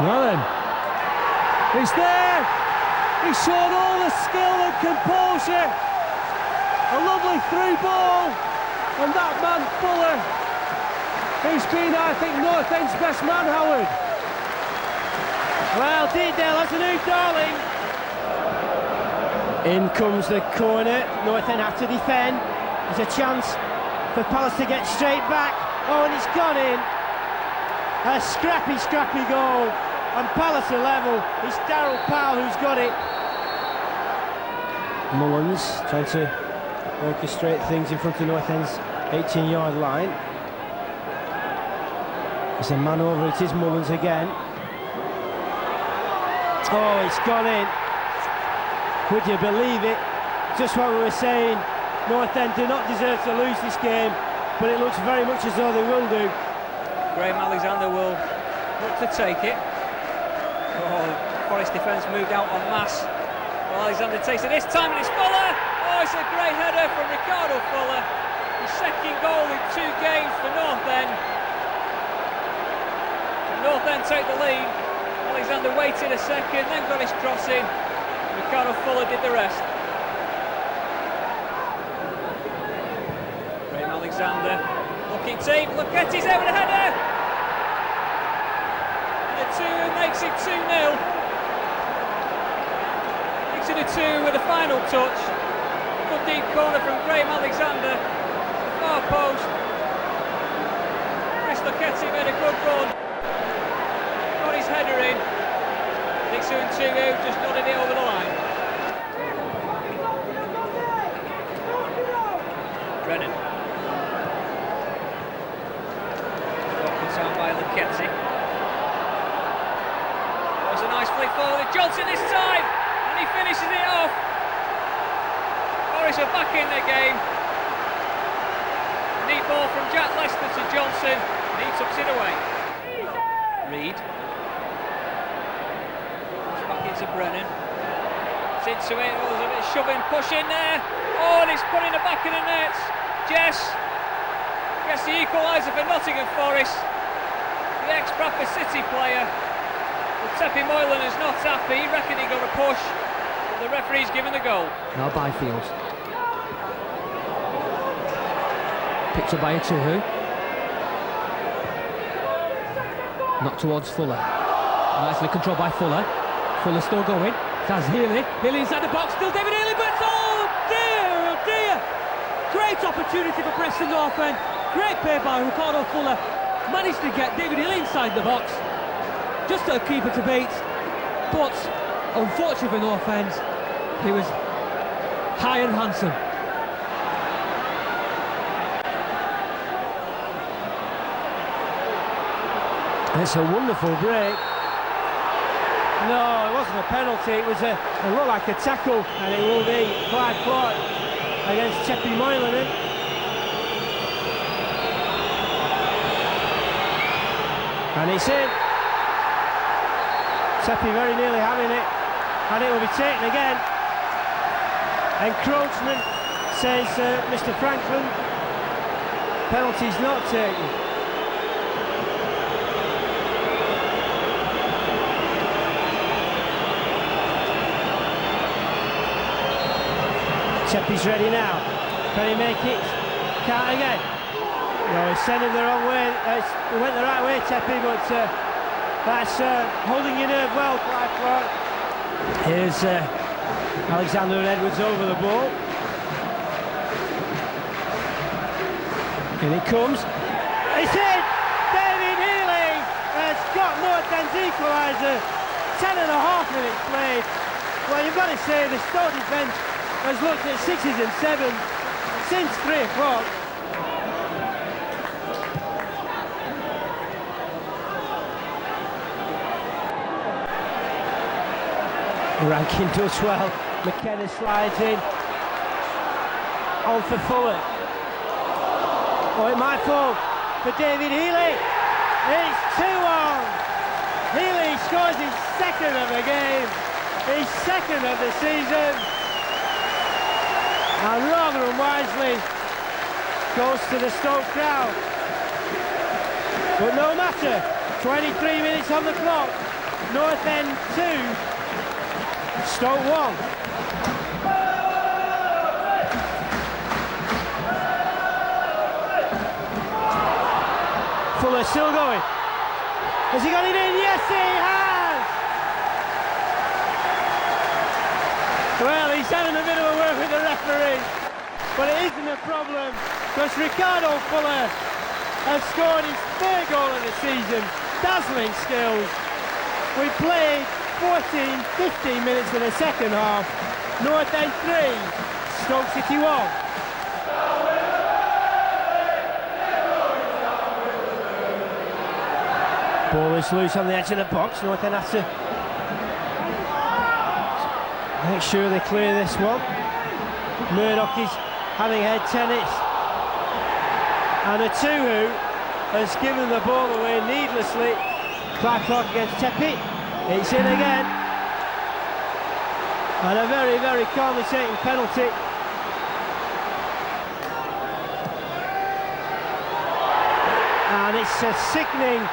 Well then, he's there. He showed all the skill and composure. A lovely through ball, and that man Fuller, he's been, I think, North End's best man, Howard. Well, Deedale has a new darling. In comes the corner. North End have to defend. There's a chance for Palace to get straight back. Oh, and it's gone in. A scrappy goal. And Palace are level. It's Darryl Powell who's got it. Mullins trying to orchestrate things in front of North End's 18-yard line. There's a man over. It is Mullins again. Oh, it's gone in. Would you believe it? Just what we were saying. North End do not deserve to lose this game, but it looks very much as though they will do. Graham Alexander will look to take it. Oh, Forest defence moved out en masse. Well, Alexander takes it this time, and it's Fuller. Oh, it's a great header from Ricardo Fuller. His second goal in 2 games for North End. North End take the lead. Alexander waited a second, then got his cross in. Ricardo Fuller did the rest. Graham Alexander looking deep. Look at his there with a header. The 2 makes it 2-0. Makes it a 2 with the final touch. Good deep corner from Graham Alexander. Far post. Chris Lucchetti made a good run. Got his header in. Dixon and Tugu just nodded it over the line. Brennan. Broken down by Lucchetti. That was a nice flick forward. Johnson this time, and he finishes it off. Forest are back in the game. Neat ball from Jack Leicester to Johnson, and he tucks it away. Reed. To Brennan, it's into it. Oh, there's a bit of shoving, pushing there. Oh, and he's put in the back of the nets. Jess gets the equaliser for Nottingham Forest. The ex-Bradford City player. But Tepi Moylan is not happy. He reckoned he got a push. But the referee's given the goal. Now Byfield. Picked up by Atuhu. Not towards Fuller. Nicely controlled by Fuller. Fuller still going. That's Healy. Healy inside the box. Still David Healy, but oh dear! Great opportunity for Preston North End. Great play by Ricardo Fuller. Managed to get David Healy inside the box. Just a keeper to beat. But unfortunately for North End, he was high and handsome. It's a wonderful break. No, it wasn't a penalty, it was it looked like a tackle, and it will be Clive Clark against Tepi Moylan. And it's in. Tepi very nearly having it, and it will be taken again. Encroachment, says Mr. Franklin. Penalty's not taken. Tepi's ready now. Can he make it? Can't again. No, he's sending the wrong way. He went the right way, Tepi, but that's holding your nerve well, Clive Clark. Here's Alexander and Edwards over the ball. In it comes. It's in! David Healy has got North End's equaliser. 10.5 minutes played. Well, you've got to say the Stoke defence has looked at 6s and 7s since 3 o'clock. Rankin does well. McKenna slides in. On for Fuller. Oh, it might fall for David Healy. It's 2-1. Healy scores his second of the game. His second of the season. And rather unwisely goes to the Stoke crowd. But no matter, 23 minutes on the clock. North End 2, Stoke 1. Fuller still going. Has he got it in? Yes, he has! Well, he's having a bit of a word with the referee, but it isn't a problem, because Ricardo Fuller has scored his third goal of the season. Dazzling skills. We played 14-15 minutes in the second half. North End 3, Stoke City 1. Ball is loose on the edge of the box. North End has to make sure they clear this one. Murdoch is having head tennis, and a Tuhu has given the ball away needlessly. Clark against Tepe. It's in again, and a very, very calmly taken penalty. And it's a sickening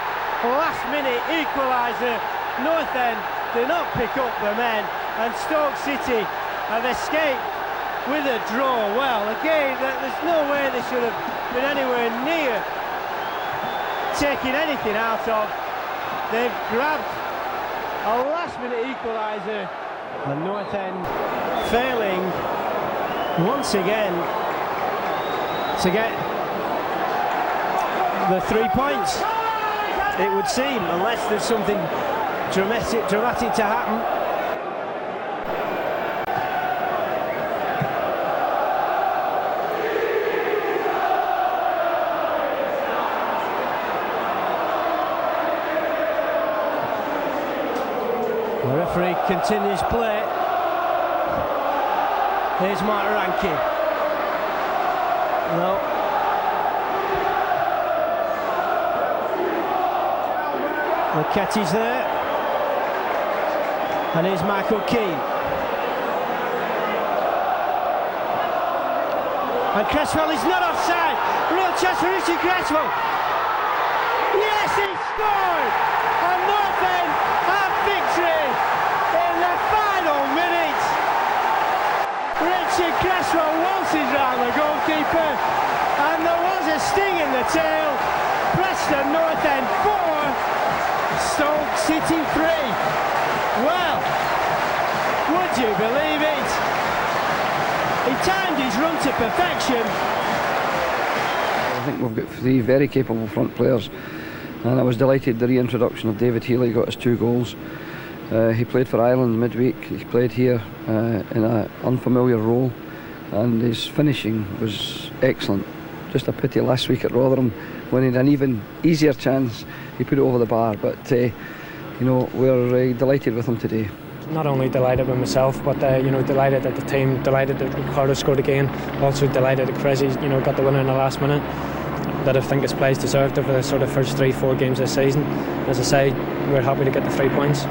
last-minute equaliser. North End do not pick up the men, and Stoke City have escaped with a draw. Well, again, there's no way they should have been anywhere near taking anything out of. They've grabbed a last-minute equaliser, and North End failing once again to get the 3 points, it would seem, unless there's something dramatic to happen. The referee continues play. Here's Mark Rankin. No. Lucchetti's there, and here's Michael Keane. And Cresswell is not offside. Real chance for Richard Cresswell. Yes, he scored! And North End have victory in the final minutes. Richard Cresswell waltzes round the goalkeeper, and there was a sting in the tail. Preston, North End 4. Stoke City 3. Well, would you believe it? He timed his run to perfection. I think we've got 3 very capable front players, and I was delighted the reintroduction of David Healy got us 2 goals. He played for Ireland midweek. He played here in an unfamiliar role, and his finishing was excellent. Just a pity last week at Rotherham, when he had an even easier chance, he put it over the bar. But you know, we're delighted with him today. Not only delighted with myself, but delighted at the team, delighted that Ricardo scored again. Also delighted that Cressy, got the winner in the last minute. That I think his play's deserved over the sort of first 3-4 games this season. As I say, we're happy to get the 3 points.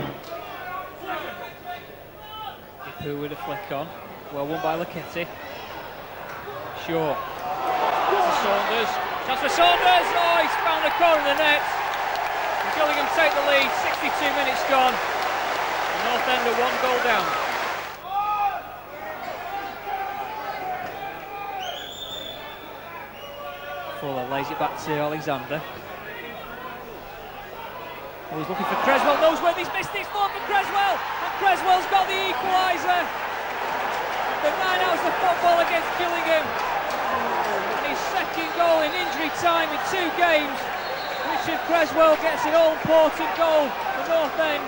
Who with a flick on? Well won by Lucchetti. Shaw. Saunders. Chance for Saunders. Oh, he's found the corner of the net. Gillingham take the lead. 62 minutes gone. North End are 1 goal down. Fuller lays it back to Alexander. Oh, he's looking for Cresswell. Knows where he's missed it. It's for Cresswell. And Cresswell's got the equaliser. The 9 hours of football against Gillingham. And his second goal in injury time in 2 games. Richard Cresswell gets an all-important goal for North End.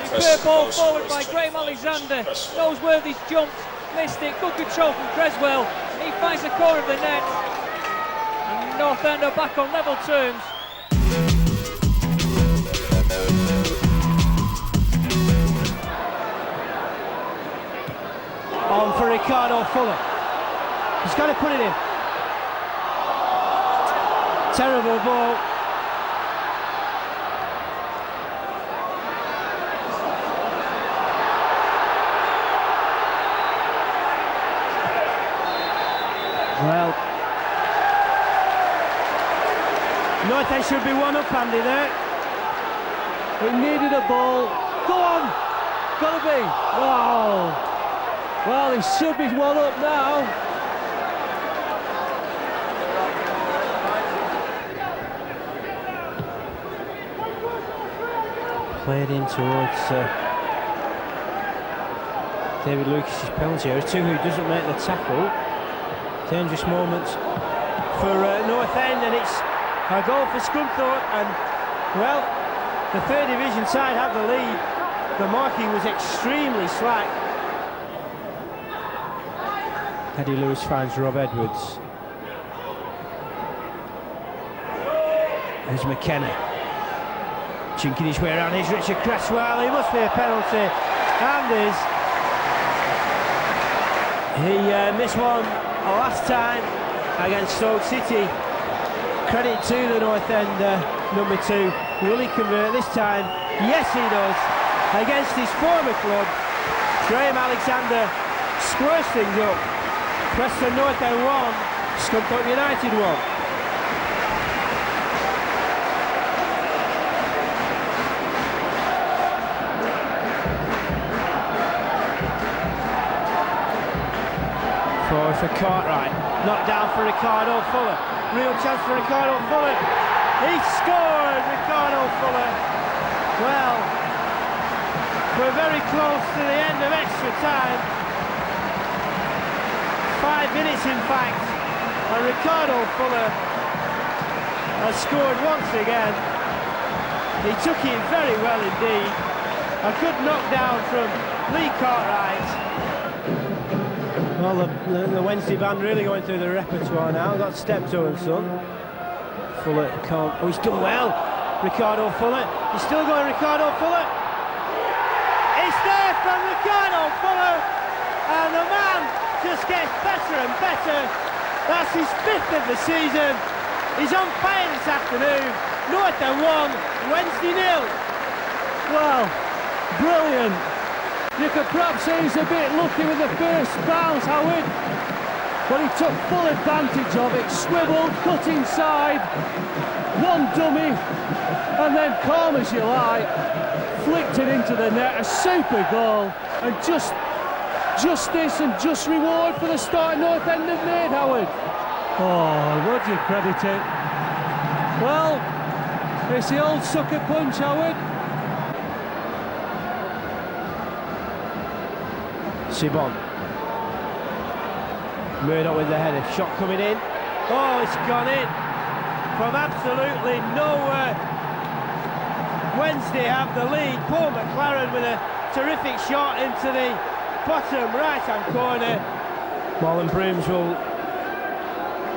Superb ball forward by Graham Alexander. Knows where he's jumped, missed it. Good control from Cresswell. He finds the corner of the net. And North End are back on level terms. On for Ricardo Fuller. He's got to put it in. Terrible ball. Well, North End should be 1 up, Andy, there. It needed a ball. Go on! Gotta be! Wow! Well, he should be one up now. Played in towards David Lucas's penalty area. Two who doesn't make the tackle. Dangerous moments for North End, and it's a goal for Scunthorpe. And well, the third division side have the lead. The marking was extremely slack. Eddie Lewis finds Rob Edwards. There's McKenna. Chinking his way around. Here's Richard Cresswell. He must be a penalty. And is. He missed one last time against Stoke City. Credit to the North End number 2. Will he convert this time? Yes, he does. Against his former club. Graham Alexander squares things up. Preston North End 1, Scunthorpe United 1. Forward for Cartwright. Knocked down for Ricardo Fuller. Real chance for Ricardo Fuller. He scored, Ricardo Fuller. Well, we're very close to the end of extra time. 5 minutes in fact, and Ricardo Fuller has scored once again. He took it very well indeed. A good knockdown from Lee Cartwright. Well, the Wednesday band really going through the repertoire now. Got Steptoe and Son. Fuller can't. Oh, he's done well. Ricardo Fuller. He's still going, Ricardo Fuller. It's there from Ricardo Fuller, and the man just gets better and better. That's his 5th of the season. He's on fire this afternoon. North End 1, Wednesday 0. Well, brilliant. You could perhaps say he's a bit lucky with the first bounce, Howard, but he took full advantage of it. Swiveled, cut inside, one dummy, and then calm as you like, flicked it into the net. A super goal, and justice and just reward for the start North End have made, Howard. Oh, would you credit it? Well, it's the old sucker punch, Howard. Sibon. Murdoch with the header. Shot coming in. Oh, it's gone in from absolutely nowhere. Wednesday have the lead. Paul McLaren with a terrific shot into the bottom right-hand corner. Marlon Brooms will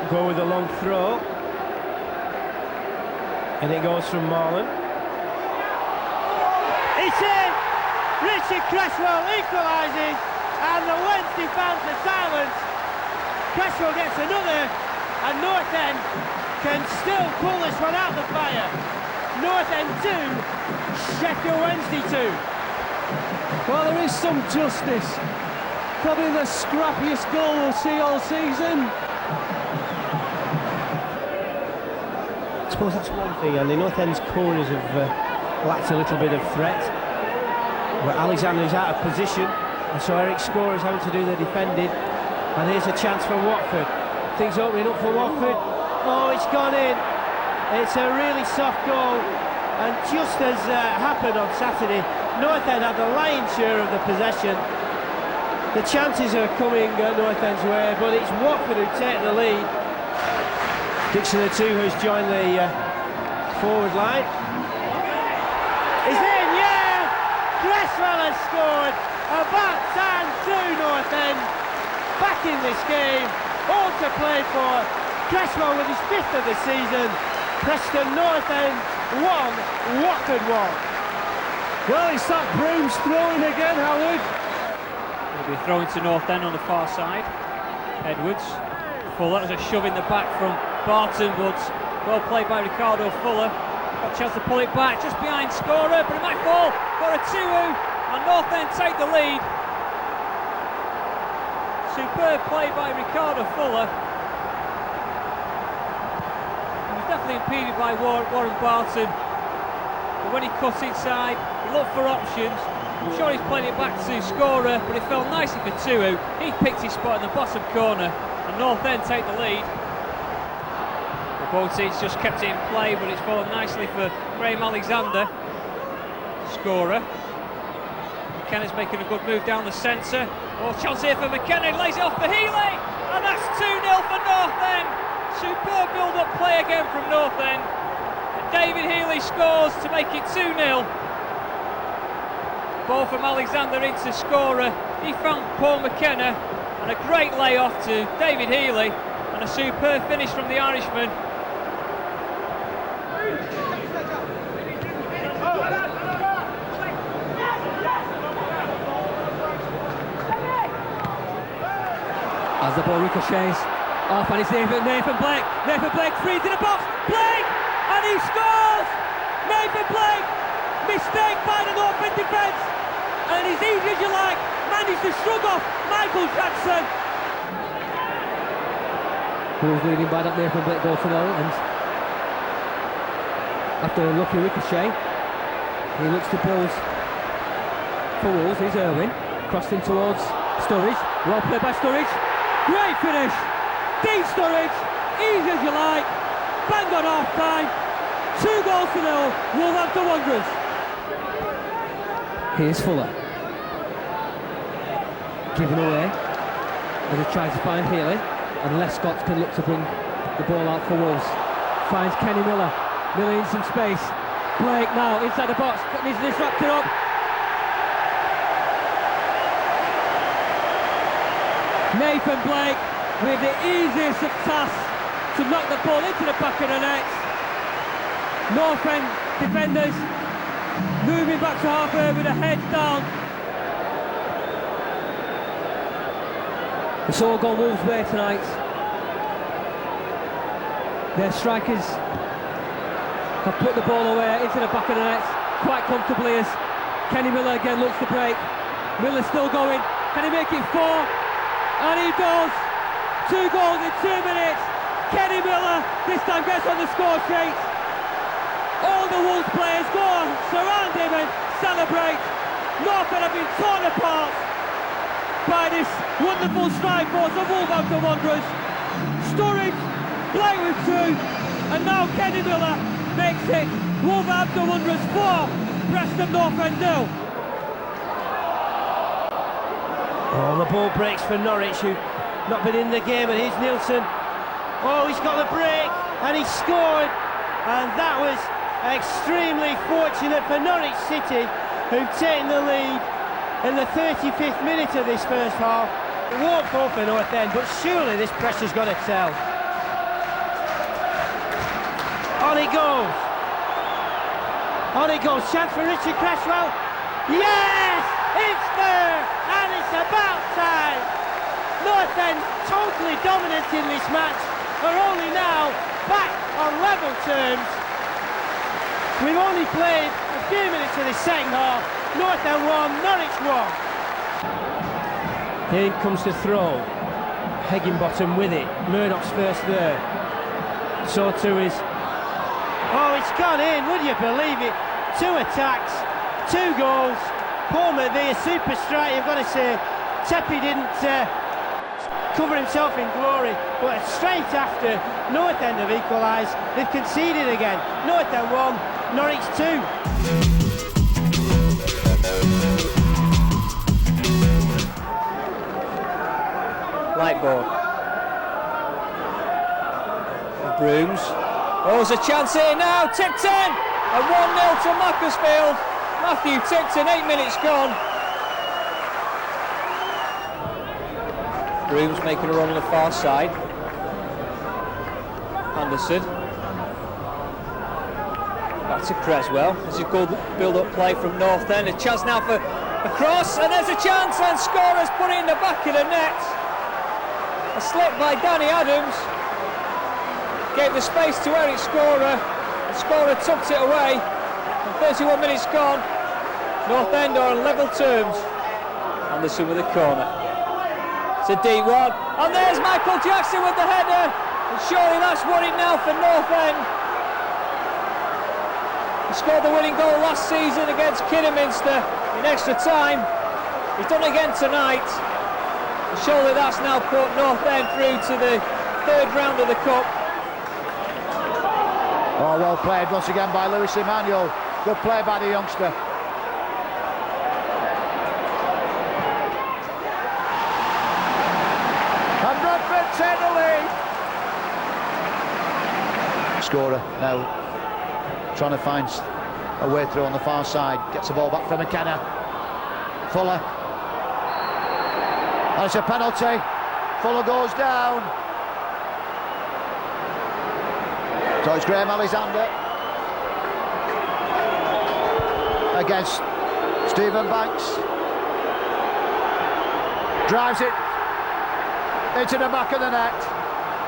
go with a long throw, and it goes from Marlon. It's in! Richard Cresswell equalises, and the Wednesday fans are silent. Cresswell gets another, and North End can still pull this one out the fire. North End 2, Sheffield Wednesday 2. Well, there is some justice. Probably the scrappiest goal we'll see all season. I suppose that's one thing, and the North End's corners have lacked a little bit of threat. But Alexander's out of position, and so Eric Score is having to do the defending. And here's a chance for Watford. Things opening up for Watford. Oh, it's gone in. It's a really soft goal, and just as happened on Saturday, North End had the lion's share of the possession. The chances are coming North End's way, but it's Watford who take the lead. Dixon the two who's joined the forward line. Is in, yeah! Cresswell has scored. About time to North End. Back in this game, all to play for. Cresswell with his 5th of the season. Preston North End 1, Watford 1. Well, it's that Brooms throwing again, Howard. He'll be throwing to North End on the far side. Edwards. Fuller has a shove in the back from Barton, but well played by Ricardo Fuller. Got a chance to pull it back just behind scorer, but it might fall for a 2-2, and North End take the lead. Superb play by Ricardo Fuller. He was definitely impeded by Warren Barton. but when he cut inside, he looked for options. I'm sure he's played it back to scorer, but it fell nicely for Tuhu. He picked his spot in the bottom corner, and North End take the lead. The both teams just kept it in play, but it's fallen nicely for Graham Alexander, scorer. McKenna's making a good move down the centre. Oh, chance here for McKenna, he lays it off for Healy, and that's 2-0 for North End. Superb build-up play again from North End. And David Healy scores to make it 2-0. Ball from Alexander into scorer. He found Paul McKenna, and a great layoff to David Healy, and a superb finish from the Irishman. As the ball ricochets off, and it's Nathan Blake. Nathan Blake frees in the box. Blake, and he scores. Nathan Blake, mistake by the North End defence, and he's easy as you like, managed to shrug off Michael Jackson. Who's leading by that Nathan Blake goal to 0, and after a lucky ricochet, he looks to build for Wolves. Here's Irwin, crossed in towards Sturridge. Well played by Sturridge. Great finish, Dean Sturridge, easy as you like, bang on half time, 2 goals to 0, Wolverhampton Wanderers. Here's Fuller, given away, and he tries to find Healy, and Les Scott can look to bring the ball out for Wolves. Finds Kenny Miller, Miller in some space, Blake now inside the box, needs to disrupt it up. Nathan Blake with the easiest of tasks to knock the ball into the back of the net. North End defenders moving back to half-air with their heads down. It's all gone Wolves' way tonight. Their strikers have put the ball away into the back of the net quite comfortably as Kenny Miller again looks to break. Miller's still going. Can he make it 4? And he does! 2 goals in 2 minutes! Kenny Miller this time gets on the score sheet. All the Wolves players go on, surround him and celebrate. North End have been torn apart by this wonderful strike force of Wolverhampton Wanderers. Sturridge, Blake with 2, and now Kenny Miller makes it Wolverhampton Wanderers 4, Preston North End 0. Oh, the ball breaks for Norwich, who've not been in the game, and here's Nielsen. Oh, he's got the break, and he scored, and that was extremely fortunate for Norwich City, who've taken the lead in the 35th minute of this first half. It won't fall for North End, but surely this pressure's got to tell. On it goes. On it goes. Chance for Richard Cresswell. Yes! It's there! And it's about time! North End, totally dominant in this match, are only now back on level terms. We've only played a few minutes of the second half. North End 1, Norwich 1. In comes the throw. Higginbottom with it. Murdoch's first there. So too is... Oh, it's gone in, would you believe it? 2 attacks, 2 goals. Paul McVie, a super strike, you've got to say. Tepe didn't cover himself in glory, but straight after, North End have equalised. They've conceded again. North End 1, Norwich 2. Light ball. Brooms. Oh, there's a chance here now. Tipton, and 1-0 to Macclesfield. Matthew Tipton, 8 minutes gone. Brooms making a run on the far side. Anderson. Back to Cresswell. This is a good build-up play from North End. A chance now for a cross, and there's a chance, and scorer's put it in the back of the net. A slip by Danny Adams. Gave the space to Eric Scorer. The scorer tucked it away. And 31 minutes gone. North End are on level terms. Anderson with a corner. It's a deep one. And there's Michael Jackson with the header. And surely that's won it now for North End. scored the winning goal last season against Kidderminster in extra time. He's done it again tonight. And surely that's now put North End through to the third round of the cup. Oh, well played once again by Lewis Emmanuel. Good play by the youngster. And Bradford take the lead. Scorer now trying to find a way through on the far side. Gets the ball back from McKenna. Fuller. And it's a penalty. Fuller goes down. So it's Graham Alexander against Stephen Banks. Drives it into the back of the net.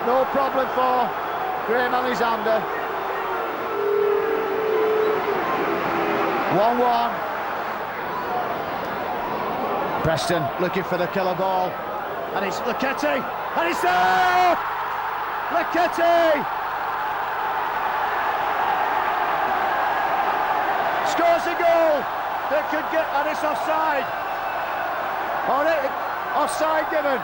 No problem for Graham Alexander. 1-1. Preston looking for the killer ball. And it's Leketti. And it's there! Leketti! Scores a goal that could get, and it's offside. Offside given.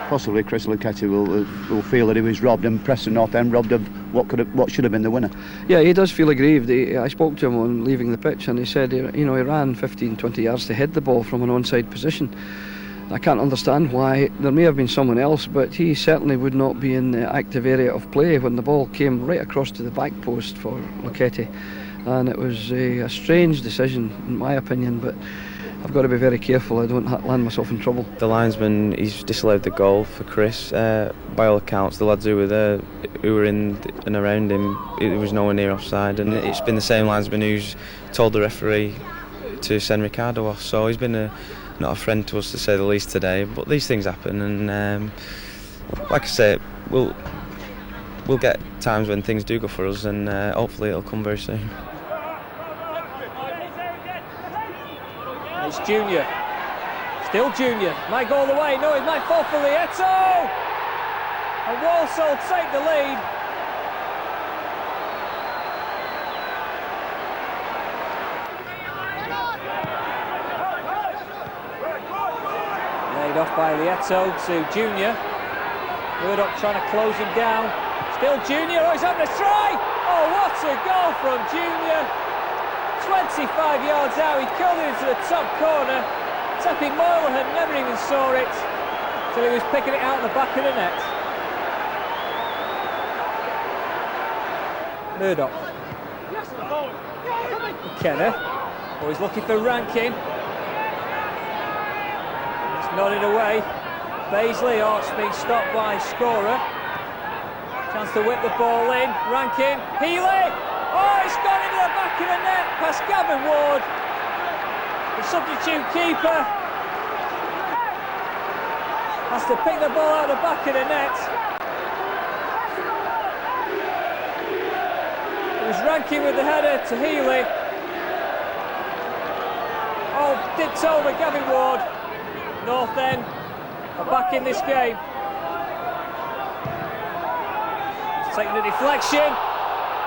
Possibly Chris Leketti will feel that he was robbed, and Preston North End robbed of what should have been the winner. Yeah, he does feel aggrieved. I spoke to him on leaving the pitch, and he said, he ran 15-20 yards to head the ball from an onside position. I can't understand why. There may have been someone else, but he certainly would not be in the active area of play when the ball came right across to the back post for Leketti, and it was a strange decision in my opinion, but I've got to be very careful I don't land myself in trouble. The linesman, he's disallowed the goal for Chris. By all accounts, the lads who were there, who were in and around him, it was nowhere near offside, and it's been the same linesman who's told the referee to send Ricardo off, so he's been not a friend to us, to say the least, today. But these things happen, and like I say, we'll get times when things do go for us, and hopefully it'll come very soon. It's Junior, still Junior, might go all the way, no, it might fall for Lieto, and Walsall take the lead. Laid off by Lieto to Junior, Murdoch trying to close him down, still Junior, oh, he's having a try, oh, what a goal from Junior. 25 yards out, he curled it into the top corner. Teppy Moylan never even saw it till he was picking it out in the back of the net. Murdoch. McKenna. Oh, he's looking for Rankin. It's nodded away. Baisley, oh, it's been stopped by scorer. Chance to whip the ball in. Rankin. Healy. Oh, it's gone into the back of the net past Gavin Ward. The substitute keeper has to pick the ball out of the back of the net. It was Rankin with the header to Healy. Oh, dipped over Gavin Ward. North End are back in this game. It's taking a deflection.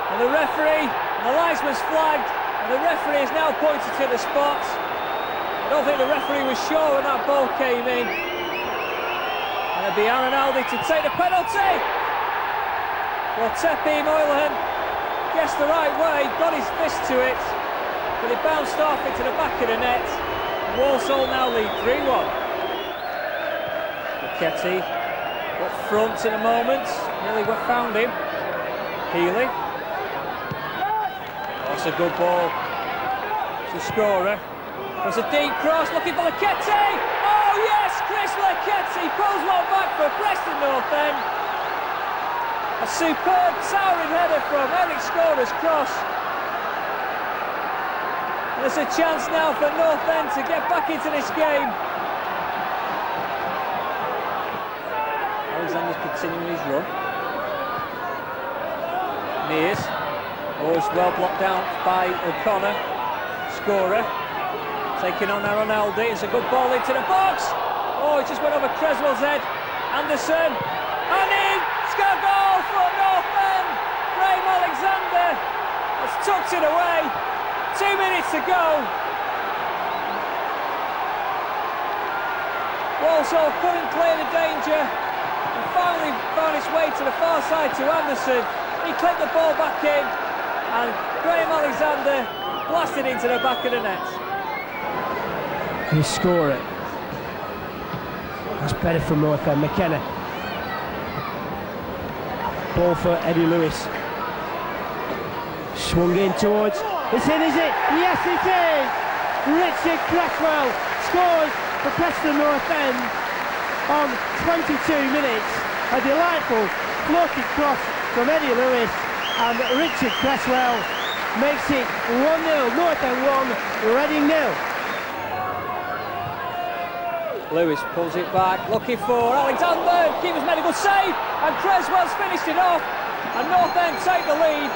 And the referee, and the linesman's flagged, and the referee is now pointed to the spot. I don't think the referee was sure when that ball came in. And it'll be Aaron Aldi to take the penalty. Well, Teppy Moylan guessed the right way, got his fist to it, but it bounced off into the back of the net. Walsall now lead 3-1. Leketti up front in a moment, nearly found him. Healy. That's a good ball to scorer. There's a deep cross looking for Leketti. Oh yes, Chris Leketti pulls one back for Preston North End. A superb towering header from Eric Scorer's cross. And there's a chance now for North End to get back into this game. Alexander's continuing his run. Mears. Oh, it's well blocked down by O'Connor. Scorer taking on Aaron Aldi. It's a good ball into the box. Oh, it just went over Cresswell's head. Anderson, and it's got a goal for North End. Graham Alexander has tucked it away. 2 minutes to go. Walsall couldn't clear the danger and finally found its way to the far side to Anderson. He clipped the ball back in and Graham Alexander blasted into the back of the net. You score it. That's better from North End. McKenna. Ball for Eddie Lewis. Swung in towards. It's in, is it? Yes, it is! Richard Cresswell scores for Preston North End on 22 minutes. A delightful floated cross from Eddie Lewis, and Richard Cresswell makes it 1-0. North End 1, Reading 0. Lewis pulls it back, looking for Alexander. Keeper's made a good save, and Cresswell's finished it off, and North End take the lead.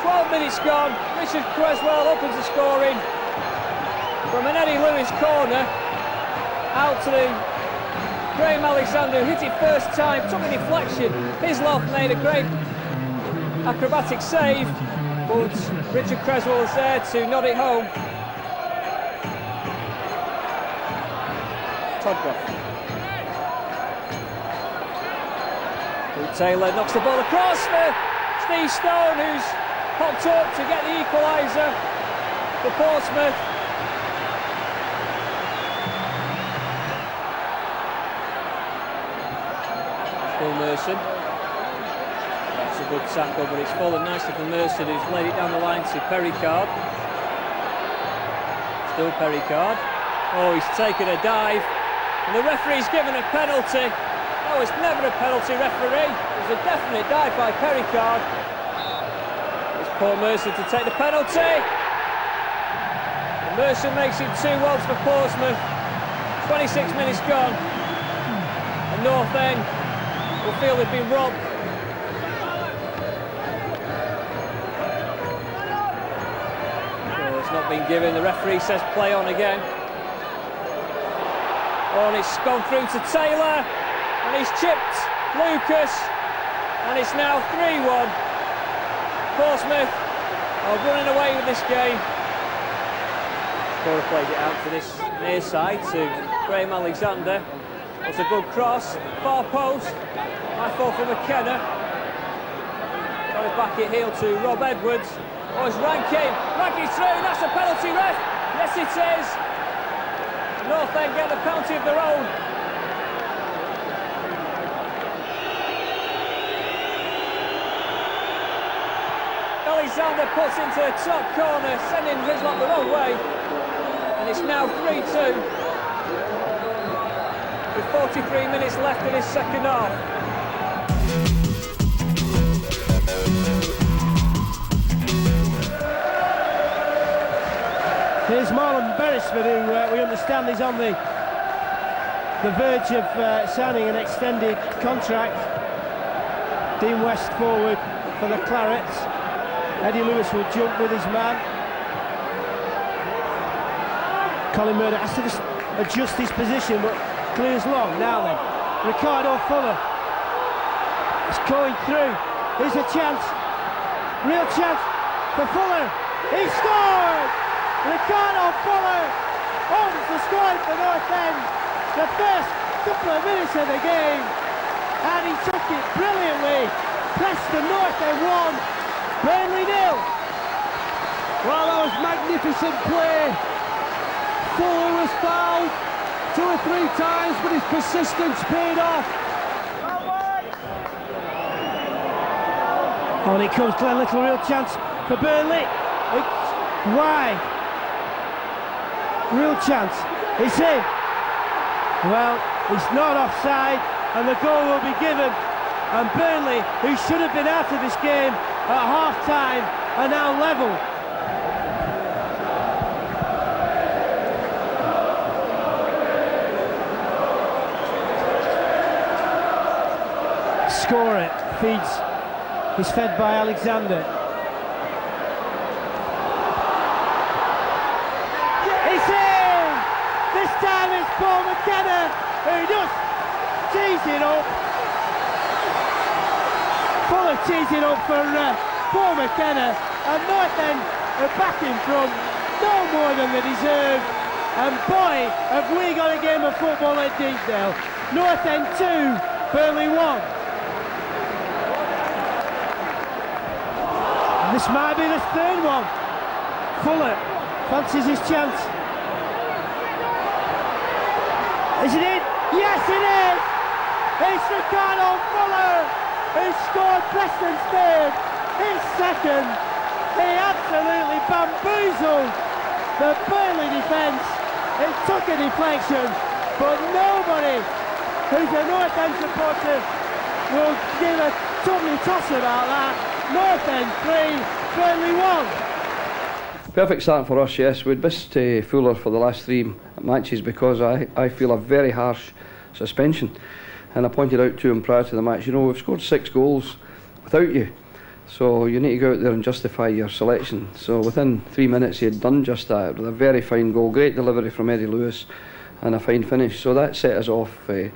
12 minutes gone. Richard Cresswell opens the scoring from an Eddie Lewis corner out to the Graham Alexander, who hit it first time, took a deflection. Hislop made a great acrobatic save, but Richard Cresswell was there to nod it home. Todgrove. Taylor knocks the ball across for Steve Stone, who's popped up to get the equaliser for Portsmouth. Still Merson. That's a good tackle, but it's fallen nicely for Merson, who's laid it down the line to Perricard. Still Perricard. Oh, he's taken a dive, and the referee's given a penalty. Oh, it's never a penalty, referee. It was a definite dive by Perricard. It's Paul Merson to take the penalty. And Merson makes it 2-1 for Portsmouth. 26 minutes gone. And North End will feel they've been robbed. Oh, it's not been given. The referee says play on again. Oh, and it's gone through to Taylor. And he's chipped Lucas, and it's now 3-1. Portsmouth are running away with this game. Scorer played it out to this near side to Graham Alexander. It's a good cross, far post. I fall for McKenna. Got it back at heel to Rob Edwards. Oh, it's Rankin through. That's a penalty, ref. Yes, it is. North End get the penalty of their own. Alexander puts into the top corner, sending Hislop the wrong way, and it's now 3-2 with 43 minutes left in his second half. Here's Marlon Beresford, who we understand is on the verge of signing an extended contract. Dean West forward for the Clarets. Eddie Lewis will jump with his man. Colin Murdoch has to just adjust his position, but clears long. Now then, Ricardo Fuller is going through. Here's a chance, real chance for Fuller. He scored! Ricardo Fuller opens the scoring for North End. The first couple of minutes of the game, and he took it brilliantly. Preston North End 1. Burnley 0. Well, that was magnificent play. Fuller was fouled 2 or 3 times, but his persistence paid off. On it comes Glenn Little, real chance for Burnley. It's wide. Real chance. It's in. Well, it's not offside, and the goal will be given. And Burnley, who should have been out of this game at half-time, are now level. Score it, is fed by Alexander. It's in! This time it's Paul McKenna! McKenna, who just tees it up. Fuller tees it up for poor McKenna, and North End are back in front, no more than they deserve. And boy, have we got a game of football at Deepdale. North End 2, Burnley 1. This might be the third one. Fuller fancies his chance. Is it in? Yes, it is! It's Ricardo Fuller who scored Preston's third, his second. He absolutely bamboozled the Burnley defence. It took a deflection, but nobody who's a North End supporter will give a tumbly toss about that. North End 3, Burnley 1. Perfect start for us, yes. We'd missed Fuller for the last 3 matches because I feel a very harsh suspension. And I pointed out to him prior to the match, you know, we've scored 6 goals without you. So you need to go out there and justify your selection. So within 3 minutes he had done just that with a very fine goal, great delivery from Eddie Lewis and a fine finish. So that set us off to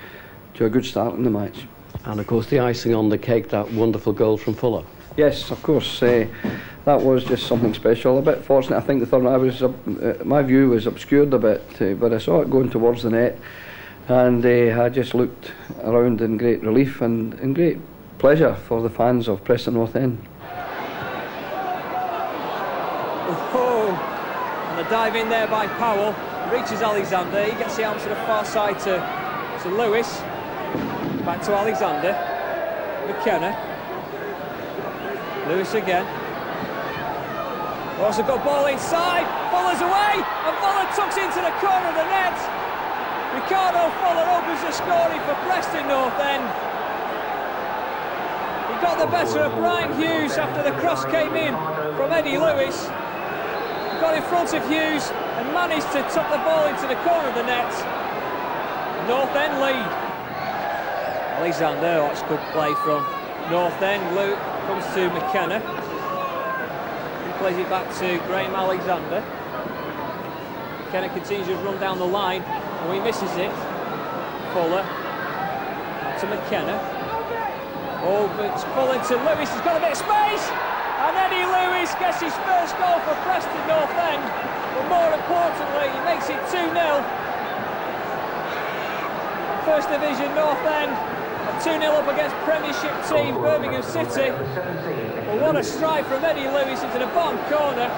a good start in the match. And of course the icing on the cake, that wonderful goal from Fuller. Yes, of course. That was just something special. A bit fortunate, I think. The third, my view was obscured a bit, but I saw it going towards the net, and I just looked around in great relief and in great pleasure for the fans of Preston North End. Oh, and the dive in there by Powell reaches Alexander. He gets the arm to the far side to Lewis. Back to Alexander. McKenna. Lewis again. Also got ball inside. Fuller's away, and Fuller tucks into the corner of the net. Ricardo Fuller opens the scoring for Preston North End. He got the better of Brian Hughes after the cross came in from Eddie Lewis. Got in front of Hughes and managed to tuck the ball into the corner of the net. North End lead. Alexander, that's good play from North End. Luke comes to McKenna. He plays it back to Graham Alexander. McKenna continues to run down the line, and he misses it. Fuller to McKenna. Oh, but it's Fuller to Lewis. He's got a bit of space, and Eddie Lewis gets his first goal for Preston North End. But more importantly, he makes it 2-0. First Division North End. 2-0 up against Premiership team Birmingham City. Well, what a strike from Eddie Lewis into the bottom corner.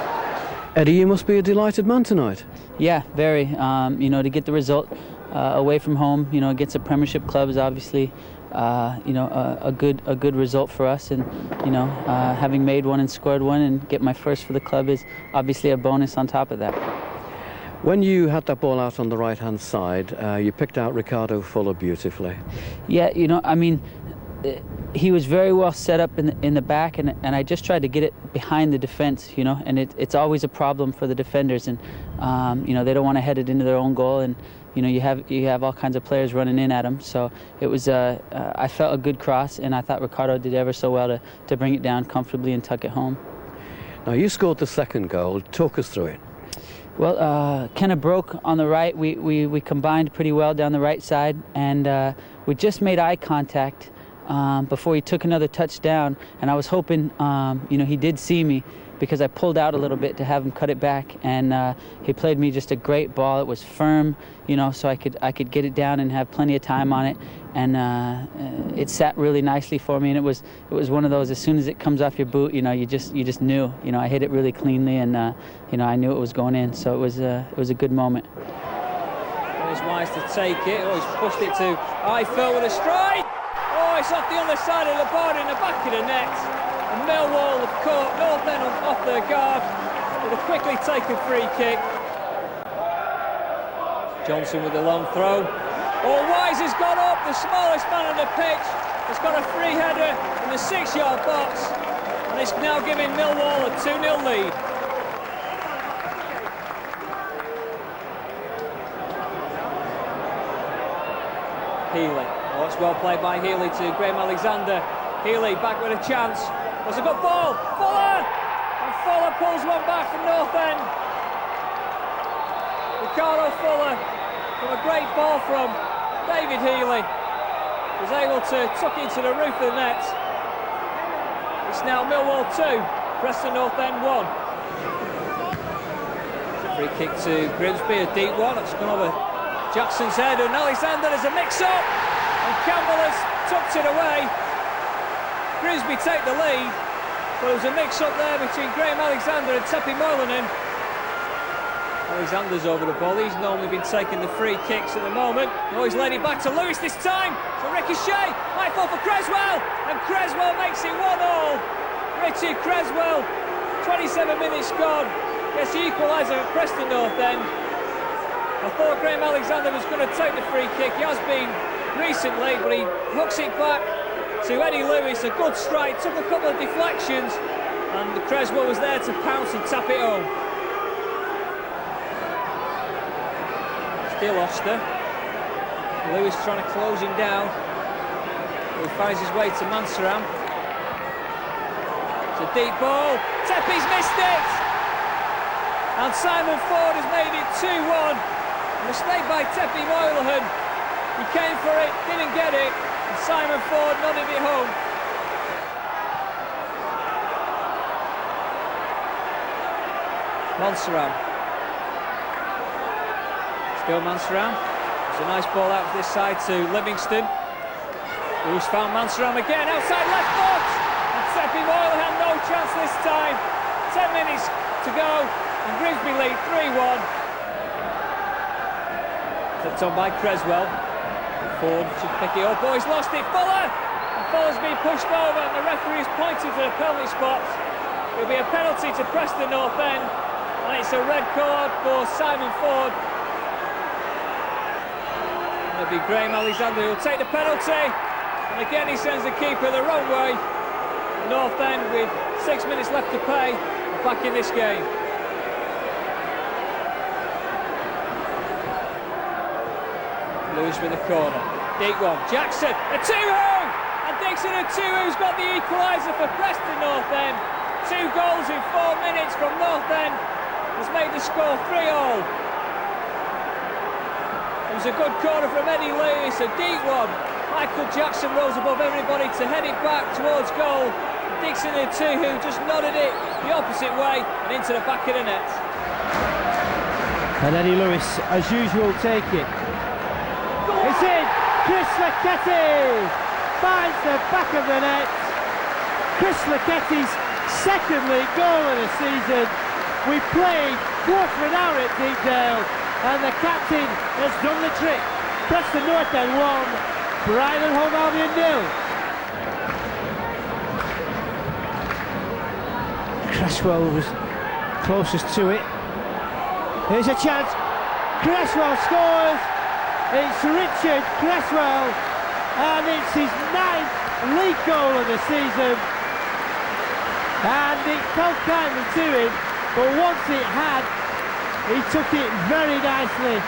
Eddie, you must be a delighted man tonight. Yeah, very. You know, to get the result away from home, you know, against a Premiership club is obviously, you know, a good result for us. And you know, having made one and scored one and get my first for the club is obviously a bonus on top of that. When you had that ball out on the right-hand side, you picked out Ricardo Fuller beautifully. Yeah, you know, I mean, he was very well set up in the back, and I just tried to get it behind the defence, you know, and it's always a problem for the defenders, and you know, they don't want to head it into their own goal, and you know, you have all kinds of players running in at him. So it was I felt a good cross, and I thought Ricardo did ever so well to bring it down comfortably and tuck it home. Now you scored the second goal. Talk us through it. Well, kind of broke on the right. We combined pretty well down the right side, and we just made eye contact before he took another touch down. And I was hoping, you know, he did see me, because I pulled out a little bit to have him cut it back, and he played me just a great ball. It was firm, you know, so I could get it down and have plenty of time on it, and it sat really nicely for me. And it was one of those, as soon as it comes off your boot, you know, you just knew, you know, I hit it really cleanly, and you know, I knew it was going in. So it was a good moment. He's wise to take it. Oh, he's pushed it to Eiffel with a strike. Oh, it's off the underside of the board in the back of the net. And Millwall have caught North End off their guard with a quickly taken free kick. Johnson with the long throw. Oh, Wise has gone up, the smallest man on the pitch. Has got a free header in the 6-yard box, and it's now giving Millwall a 2-0 lead. Healy. Oh, it's well played by Healy to Graham Alexander. Healy back with a chance. Was a good ball. Fuller! And Fuller pulls one back from North End. Ricardo Fuller from a great ball from David Healy. Was able to tuck into the roof of the net. It's now Millwall 2, Preston North End 1. Free kick to Grimsby, a deep one. It's gone over Jackson's head, and Alexander. There's a mix-up, and Campbell has tucked it away. Grimsby take the lead, but there was a mix-up there between Graham Alexander and Tepi Moynihan. Alexander's over the ball. He's normally been taking the free kicks at the moment. Oh, he's laid it back to Lewis this time. It's a ricochet. Might fall for Cresswell, and Cresswell makes it 1-0. Richard Cresswell, 27 minutes gone. Gets the equaliser at Preston North End. I thought Graham Alexander was going to take the free kick. He has been recently, but he hooks it back to Eddie Lewis. A good strike, took a couple of deflections, and Cresswell was there to pounce and tap it home. Still Oster. Lewis trying to close him down. He finds his way to Mansaram. It's a deep ball. Tepi's missed it! And Simon Ford has made it 2-1. A mistake by Tepi Moynihan. He came for it, didn't get it, and Simon Ford nodded it home. Mansaram. Still Mansaram. It's a nice ball out this side to Livingston, who's found Mansaram again outside left foot, and Tepi Moynihan no chance this time. 10 minutes to go, and Grimsby lead 3-1. Flipped on by Cresswell. Ford should pick it up. Oh, he's lost it. Fuller! And Fuller's been pushed over, and the referee's pointed to the penalty spot. It'll be a penalty to Preston North End, and it's a red card for Simon Ford. It'll be Graham Alexander who'll take the penalty, and again he sends the keeper the wrong way. North End, with 6 minutes left to play, are back in this game. Lewis with a corner, deep one, Jackson, a 2-2! And Dixon a 2-2's got the equaliser for Preston North End. 2 goals in 4 minutes from North End has made the score 3-3. It was a good corner from Eddie Lewis, a deep one. Michael Jackson rose above everybody to head it back towards goal. Dixon a 2-2 just nodded it the opposite way and into the back of the net. And Eddie Lewis, as usual, take it. It's in! Chris Lecchetti finds the back of the net. Chris Lecchetti's second league goal of the season. We played quarter an hour at Deepdale, and the captain has done the trick. Preston North End 1, Brighton and Hove Albion 0. Cresswell was closest to it. Here's a chance. Cresswell scores. It's Richard Cresswell, and it's his 9th league goal of the season. And it felt kindly to him, but once it had, he took it very nicely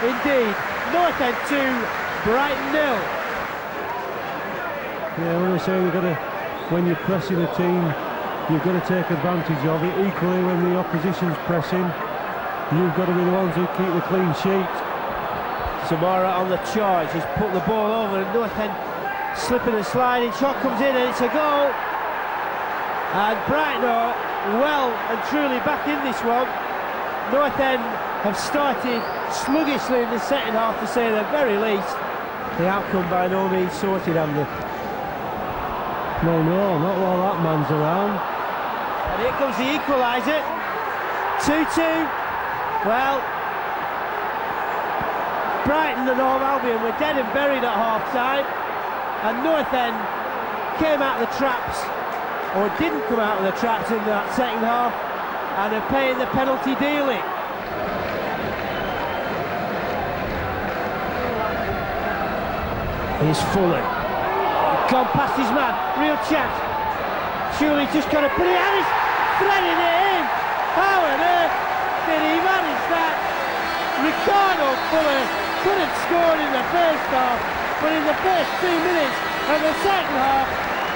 indeed. North End 2, Brighton 0. Yeah, when I say when you're pressing a team, you've got to take advantage of it. Equally, when the opposition's pressing, you've got to be the ones who keep the clean sheet. Samara on the charge, he's put the ball over, and North End slipping and sliding. Shot comes in, and it's a goal. And Brighton are well and truly back in this one. North End have started sluggishly in the second half, to say the very least. The outcome by no means sorted, Andy. No, not while that man's around. And here comes the equaliser. 2-2. Well, Brighton and Hove Albion were dead and buried at half-time, and North End came out of the traps, or didn't come out of the traps in that second half, and are paying the penalty dearly. Here's Fuller. Gone past his man, real chance. Surely just got to put it out, he's threading it in. How on earth did he manage that? Ricardo Fuller could have scored in the first half, but in the first 2 minutes of the second half,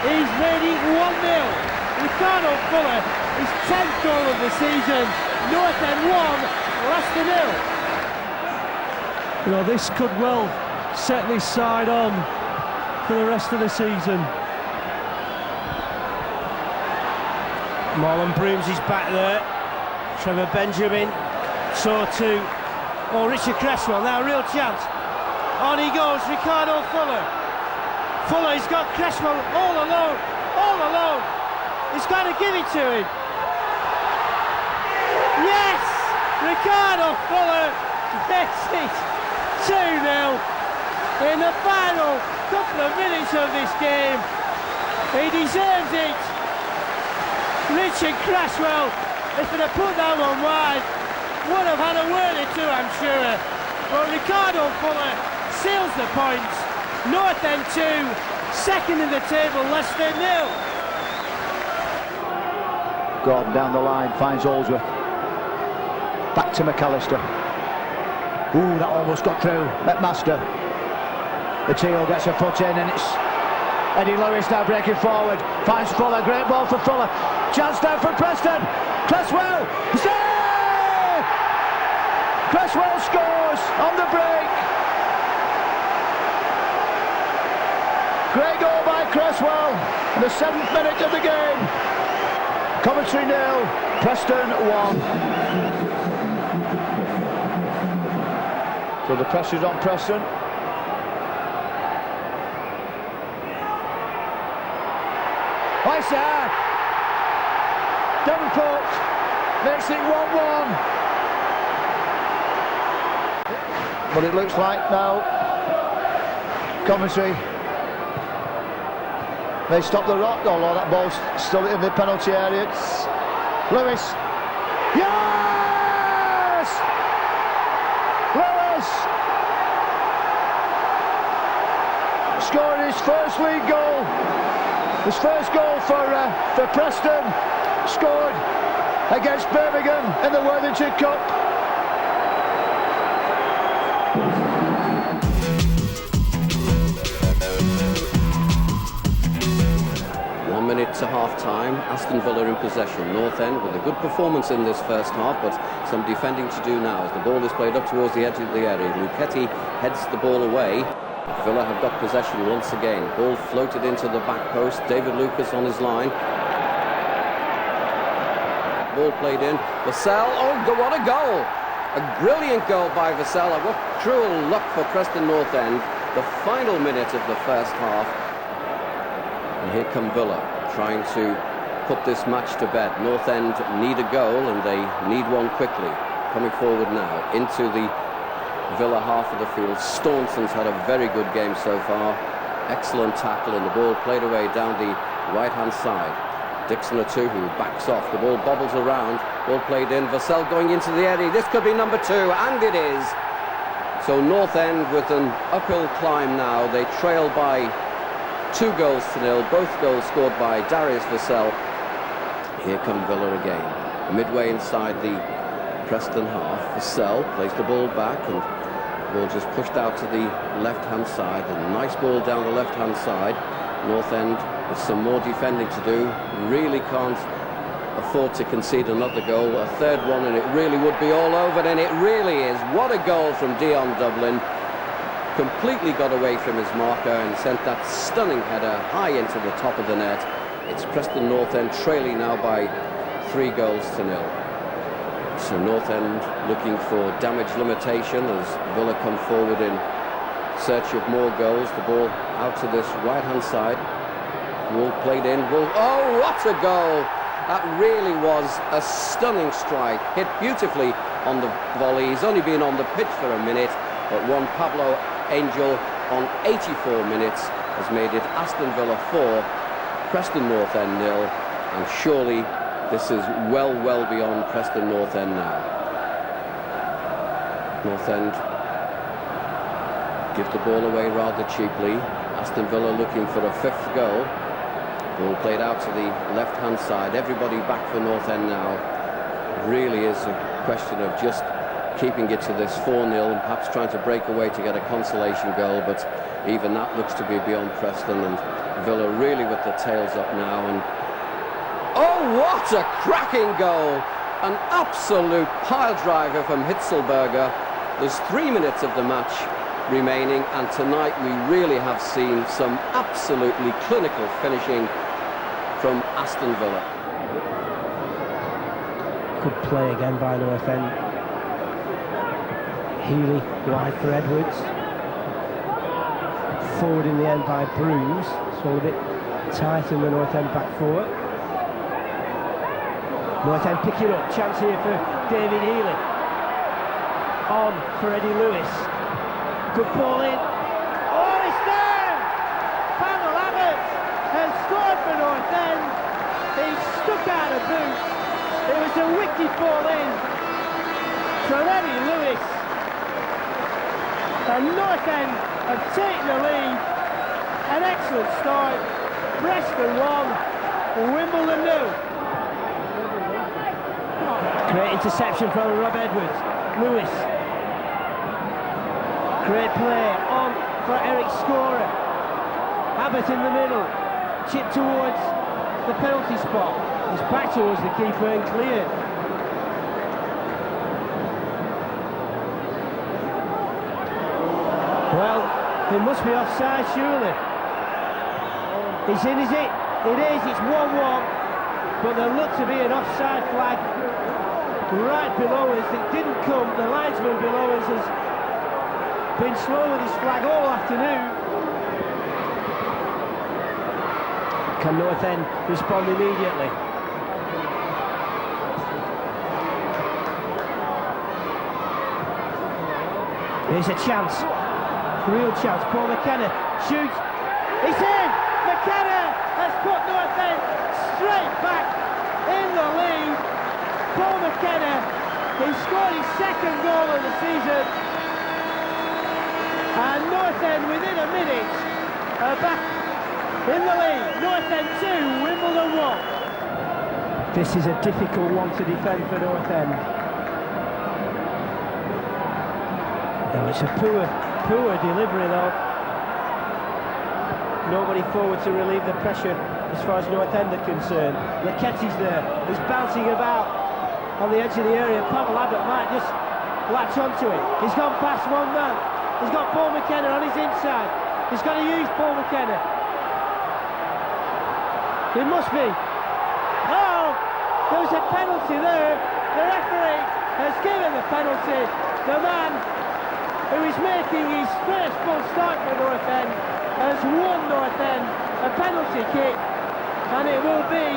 he's made it 1-0. Ricardo Fuller, his 10th goal of the season. North End 1, Leicester 0. You know, this could well set this side on for the rest of the season. Marlon Brooms is back there. Trevor Benjamin, so too. Oh, Richard Cresswell, now a real chance. On he goes, Ricardo Fuller. Fuller, he's got Cresswell all alone. He's got to give it to him. Yes! Ricardo Fuller gets it. 2-0 in the final couple of minutes of this game. He deserves it. Richard Cresswell, if he'd have put that one wide, would have had a word or two, I'm sure. But Ricardo Fuller seals the points. North End 2, second in the table, Leicester 0. Gordon down the line, finds Allsworth. Back to McAllister. Ooh, that almost got through. McMaster. The Teal gets a foot in, and it's Eddie Lewis now breaking forward. Finds Fuller, great ball for Fuller. Chance down for Preston. Cresswell. Save! Cresswell scores on the break. Great goal by Cresswell in the 7th minute of the game. Coventry 0, Preston 1. So the pressure's on Preston. Leicester! Davenport makes it 1-1. But it looks like now Coventry may stop the rot, although that ball's still in the penalty area. It's Lewis. Yes! Lewis scored his first league goal. His first goal for Preston, scored against Birmingham in the Worthington Cup. To half-time, Aston Villa in possession. North End with a good performance in this first half, but some defending to do now as the ball is played up towards the edge of the area. Luchetti heads the ball away. Villa have got possession once again. Ball floated into the back post. David Lucas on his line. Ball played in. Vassell. Oh, what a goal! A brilliant goal by Vassell. What cruel luck for Preston North End. The final minute of the first half. And here come Villa, trying to put this match to bed. North End need a goal, and they need one quickly. Coming forward now into the Villa half of the field. Staunton's had a very good game so far. Excellent tackle, and the ball played away down the right-hand side. Dixon who backs off. The ball bobbles around. Ball played in. Vassell going into the area. This could be number 2, and it is. So North End with an uphill climb now. They trail by 2-0, both goals scored by Darius Vassell. Here come Villa again. Midway inside the Preston half, Vassell plays the ball back, and the ball just pushed out to the left-hand side. A nice ball down the left-hand side. North End with some more defending to do. Really can't afford to concede another goal. A third one, and it really would be all over, and it really is. What a goal from Dion Dublin. Completely got away from his marker and sent that stunning header high into the top of the net. It's Preston North End trailing now by 3-0. So North End looking for damage limitation as Villa come forward in search of more goals. The ball out to this right-hand side. Ball played in. Ball. Oh, what a goal! That really was a stunning strike. Hit beautifully on the volley. He's only been on the pitch for a minute, but Juan Pablo Angel on 84 minutes has made it Aston Villa 4, Preston North End 0, and surely this is well beyond Preston North End now. North End give the ball away rather cheaply. Aston Villa looking for a 5th goal. Ball played out to the left-hand side. Everybody back for North End now. Really is a question of just keeping it to this 4-0 and perhaps trying to break away to get a consolation goal, but even that looks to be beyond Preston, and Villa really with the tails up now. And oh, what a cracking goal! An absolute pile driver from Hitzelberger. There's 3 minutes of the match remaining, and tonight we really have seen some absolutely clinical finishing from Aston Villa. Good play again by North End. Healy wide for Edwards. Forward in the end by Bruce. So a bit tight in the North End back four. North End picking up. Chance here for David Healy. On for Eddie Lewis. Good ball in. Oh, it's there! Pamela Abbott has scored for North End. He's stuck out of boot. It was a wicked ball in from Eddie Lewis. And North End have taken the lead. An excellent start. Preston 1, Wimbledon 0. Great interception from Rob Edwards. Lewis. Great play on for Eric Scorer. Abbott in the middle. Chip towards the penalty spot. It's back towards the keeper and cleared. Well, it must be offside, surely. It's in, is it? It is, it's 1-1. But there looked to be an offside flag right below us. It didn't come. The linesman below us has been slow with his flag all afternoon. Can North End respond immediately? Here's a chance. Real chance. Paul McKenna shoots. It's in! McKenna has put North End straight back in the lead. Paul McKenna, he scored his second goal of the season. And North End, within a minute, are back in the lead. North End 2, Wimbledon 1. This is a difficult one to defend for North End. Oh, it's a poor delivery though. Nobody forward to relieve the pressure as far as North End are concerned. Leketi's there, he's bouncing about on the edge of the area. Pavel Abbott might just latch onto it. He's gone past one man. He's got Paul McKenna on his inside. He's got to use Paul McKenna. It must be. Oh, there was a penalty there. The referee has given the penalty. The man who is making his first full start for North End has won North End a penalty kick, and it will be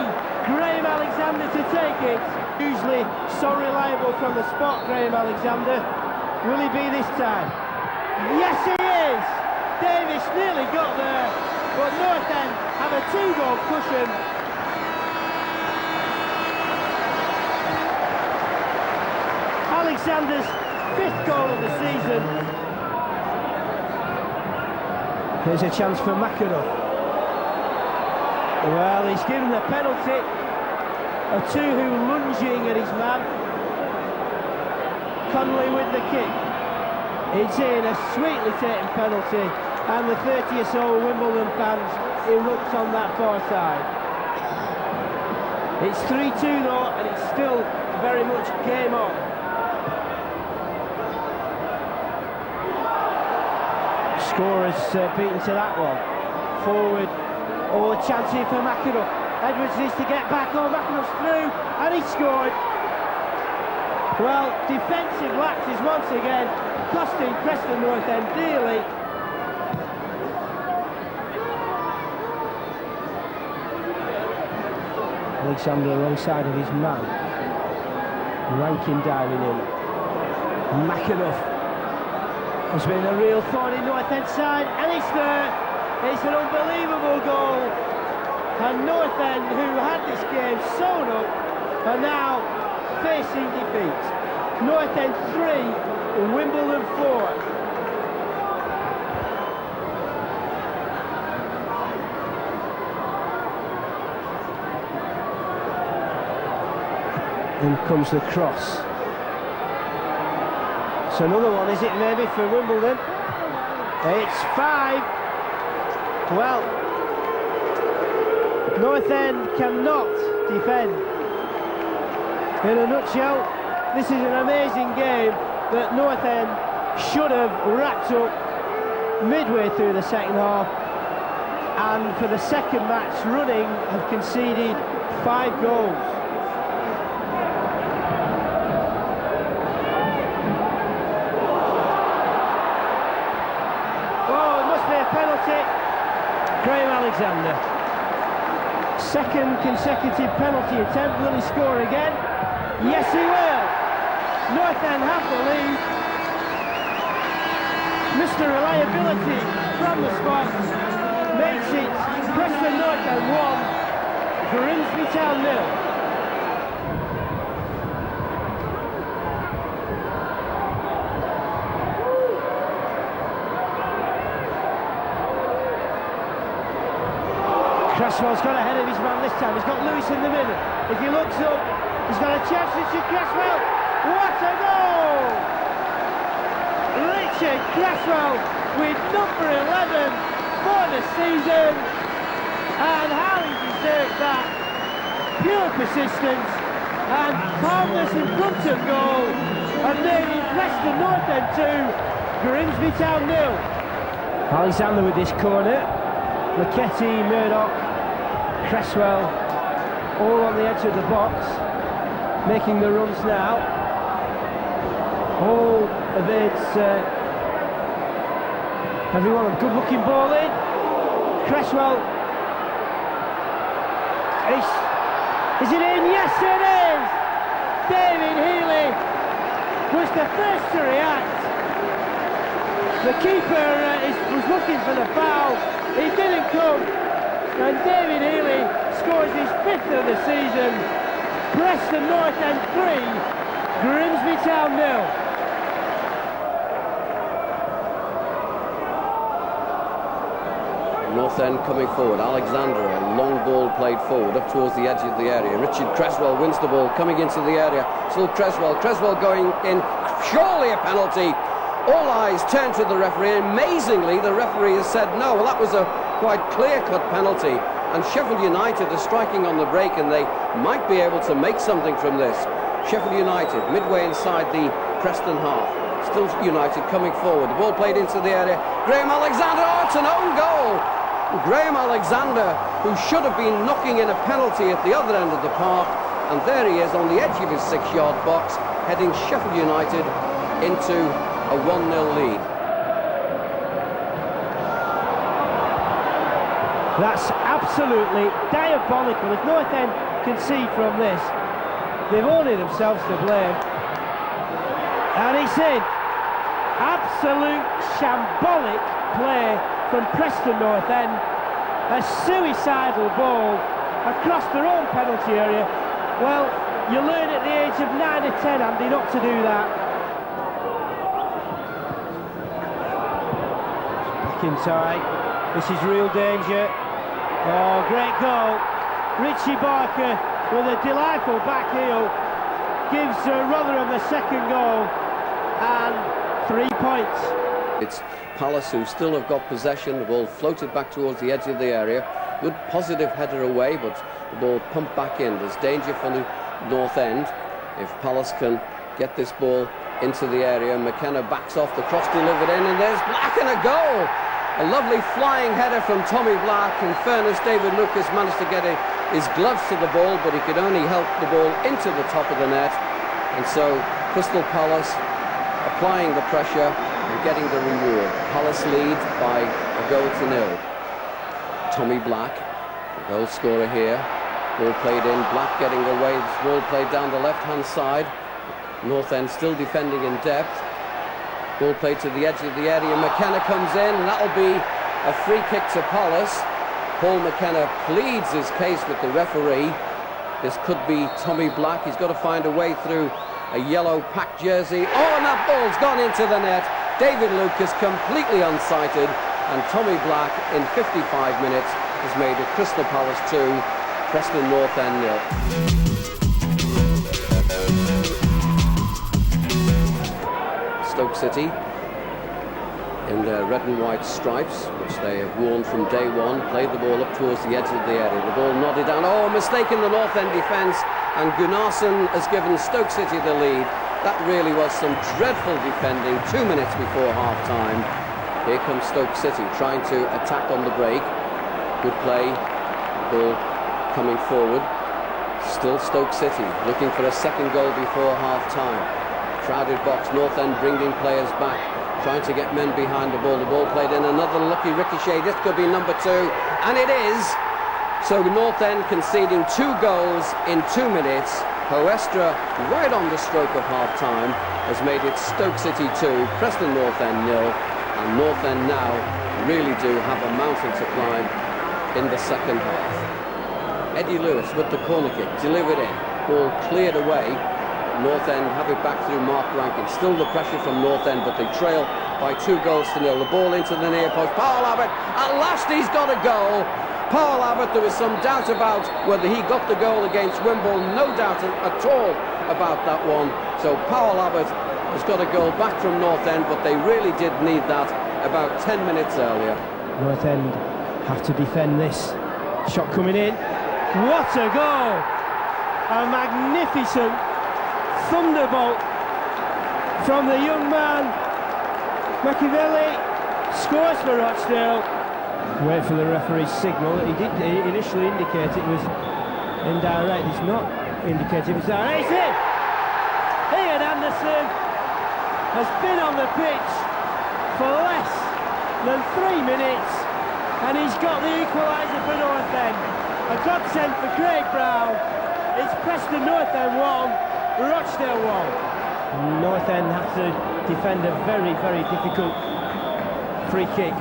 Graham Alexander to take it. Usually so reliable from the spot, Graham Alexander. Will he be this time? Yes, he is! Davis nearly got there, but North End have a 2-goal cushion. Alexander's 5th goal of the season. Here's a chance for McAnuff. Well, he's given the penalty. A Tuhu lunging at his man. Connolly with the kick. It's in, a sweetly taken penalty, and the 30 or so Wimbledon fans erupt on that far side. It's 3-2 though, and it's still very much game on. Scorers beaten to that one. Forward. Oh, a chance here for McAnuff. Edwards needs to get back. Oh, McAnuff's through, and he scored. Well, defensive lapses once again, costing Preston North End dearly. Alexander alongside of his man. Rankin diving in. McAnuff has been a real thorn in North End side, and it's there. It's an unbelievable goal. And North End, who had this game sewn up, are now facing defeat. North End 3, Wimbledon 4. In comes the cross. It's another one, is it maybe, for Wimbledon? It's 5. Well, North End cannot defend. In a nutshell, this is an amazing game that North End should have wrapped up midway through the second half, and for the second match running have conceded 5 goals. Oh, it must be a penalty. Graham Alexander. Second consecutive penalty attempt. Will he score again? Yes, he will. North End have the lead. Mr. Reliability from the spot makes it Preston North End 1, Grimsby Town 0. Cresswell's got ahead of his man this time. He's got Lewis in the middle. If he looks up, he's got a chance. Richard Cresswell. What a goal! Richard Cresswell with number 11 for the season. And how he deserved that. Pure persistence and calmness in front of goal. And making Preston North End 2, Grimsby Town 0. Alexander with this corner. McKetty, Murdoch, Cresswell, all on the edge of the box, making the runs now. All of it, everyone a good-looking ball in. Cresswell, is it in? Yes, it is! David Healy was the first to react. The keeper was looking for the foul. He didn't come, and David Healy scores his 5th of the season. Preston North End 3, Grimsby Town 0. North End coming forward. Alexander, a long ball played forward up towards the edge of the area. Richard Cresswell wins the ball, coming into the area. Still Cresswell going in. Surely a penalty. All eyes turn to the referee. Amazingly, the referee has said no. Well, that was a quite clear-cut penalty. And Sheffield United are striking on the break, and they might be able to make something from this. Sheffield United, midway inside the Preston half. Still United coming forward. The ball played into the area. Graham Alexander, oh, it's an own goal! Graham Alexander, who should have been knocking in a penalty at the other end of the park. And there he is on the edge of his 6-yard box, heading Sheffield United into a 1-0 lead. That's absolutely diabolical. If North End concede from this, they've only themselves to blame. And he's in. Absolute shambolic play from Preston North End. A suicidal ball across their own penalty area. Well, you learn at the age of 9 or 10, Andy, not to do that. McIntyre, this is real danger. Oh, great goal. Richie Barker with a delightful back heel gives Rotherham the second goal and 3 points. It's Palace who still have got possession. The ball floated back towards the edge of the area. Good positive header away, but the ball pumped back in. There's danger for the North End if Palace can get this ball into the area. McKenna backs off, the cross delivered in, and there's Black and a goal! A lovely flying header from Tommy Black. In fairness, David Lucas managed to get his gloves to the ball, but he could only help the ball into the top of the net. And so Crystal Palace applying the pressure and getting the reward. Palace lead by a goal to 0. Tommy Black, the goal scorer here. Ball played in, Black getting away. This ball played down the left-hand side. North End still defending in depth. Ball played to the edge of the area. McKenna comes in, and that'll be a free kick to Palace. Paul McKenna pleads his case with the referee. This could be Tommy Black. He's got to find a way through a yellow packed jersey. Oh, and that ball's gone into the net. David Lucas completely unsighted, and Tommy Black in 55 minutes has made it Crystal Palace 2, Preston North End 0. Stoke City in their red and white stripes, which they have worn from day one, played the ball up towards the edge of the area. The ball nodded down. Oh, a mistake in the North End defence, and Gunnarsson has given Stoke City the lead. That really was some dreadful defending 2 minutes before half-time. Here comes Stoke City trying to attack on the break. Good play, ball coming forward. Still Stoke City looking for a second goal before half-time. Crowded box, North End bringing players back, trying to get men behind the ball. The ball played in, another lucky ricochet. This could be number 2, and it is. So North End conceding 2 goals in 2 minutes. Hoestra, right on the stroke of half-time, has made it Stoke City 2, Preston North End 0, and North End now really do have a mountain to climb in the second half. Eddie Lewis with the corner kick, delivered in, ball cleared away. North End have it back through Mark Rankin. Still the pressure from North End, but they trail by 2 goals to 0. The ball into the near post. Powell Abbott, at last he's got a goal. Powell Abbott, there was some doubt about whether he got the goal against Wimbledon. No doubt at all about that one. So Powell Abbott has got a goal back from North End, but they really did need that about 10 minutes earlier. North End have to defend this. Shot coming in. What a goal! A magnificent thunderbolt from the young man. Machiavelli scores for Rochdale. Wait for the referee's signal. He did initially indicate it was indirect. It's not indicated it was direct. It's in! Ian Anderson has been on the pitch for less than 3 minutes, and he's got the equaliser for North End. A godsend for Craig Brown. It's Preston North End 1, Rochdale 1. North End have to defend a very, very difficult free kick.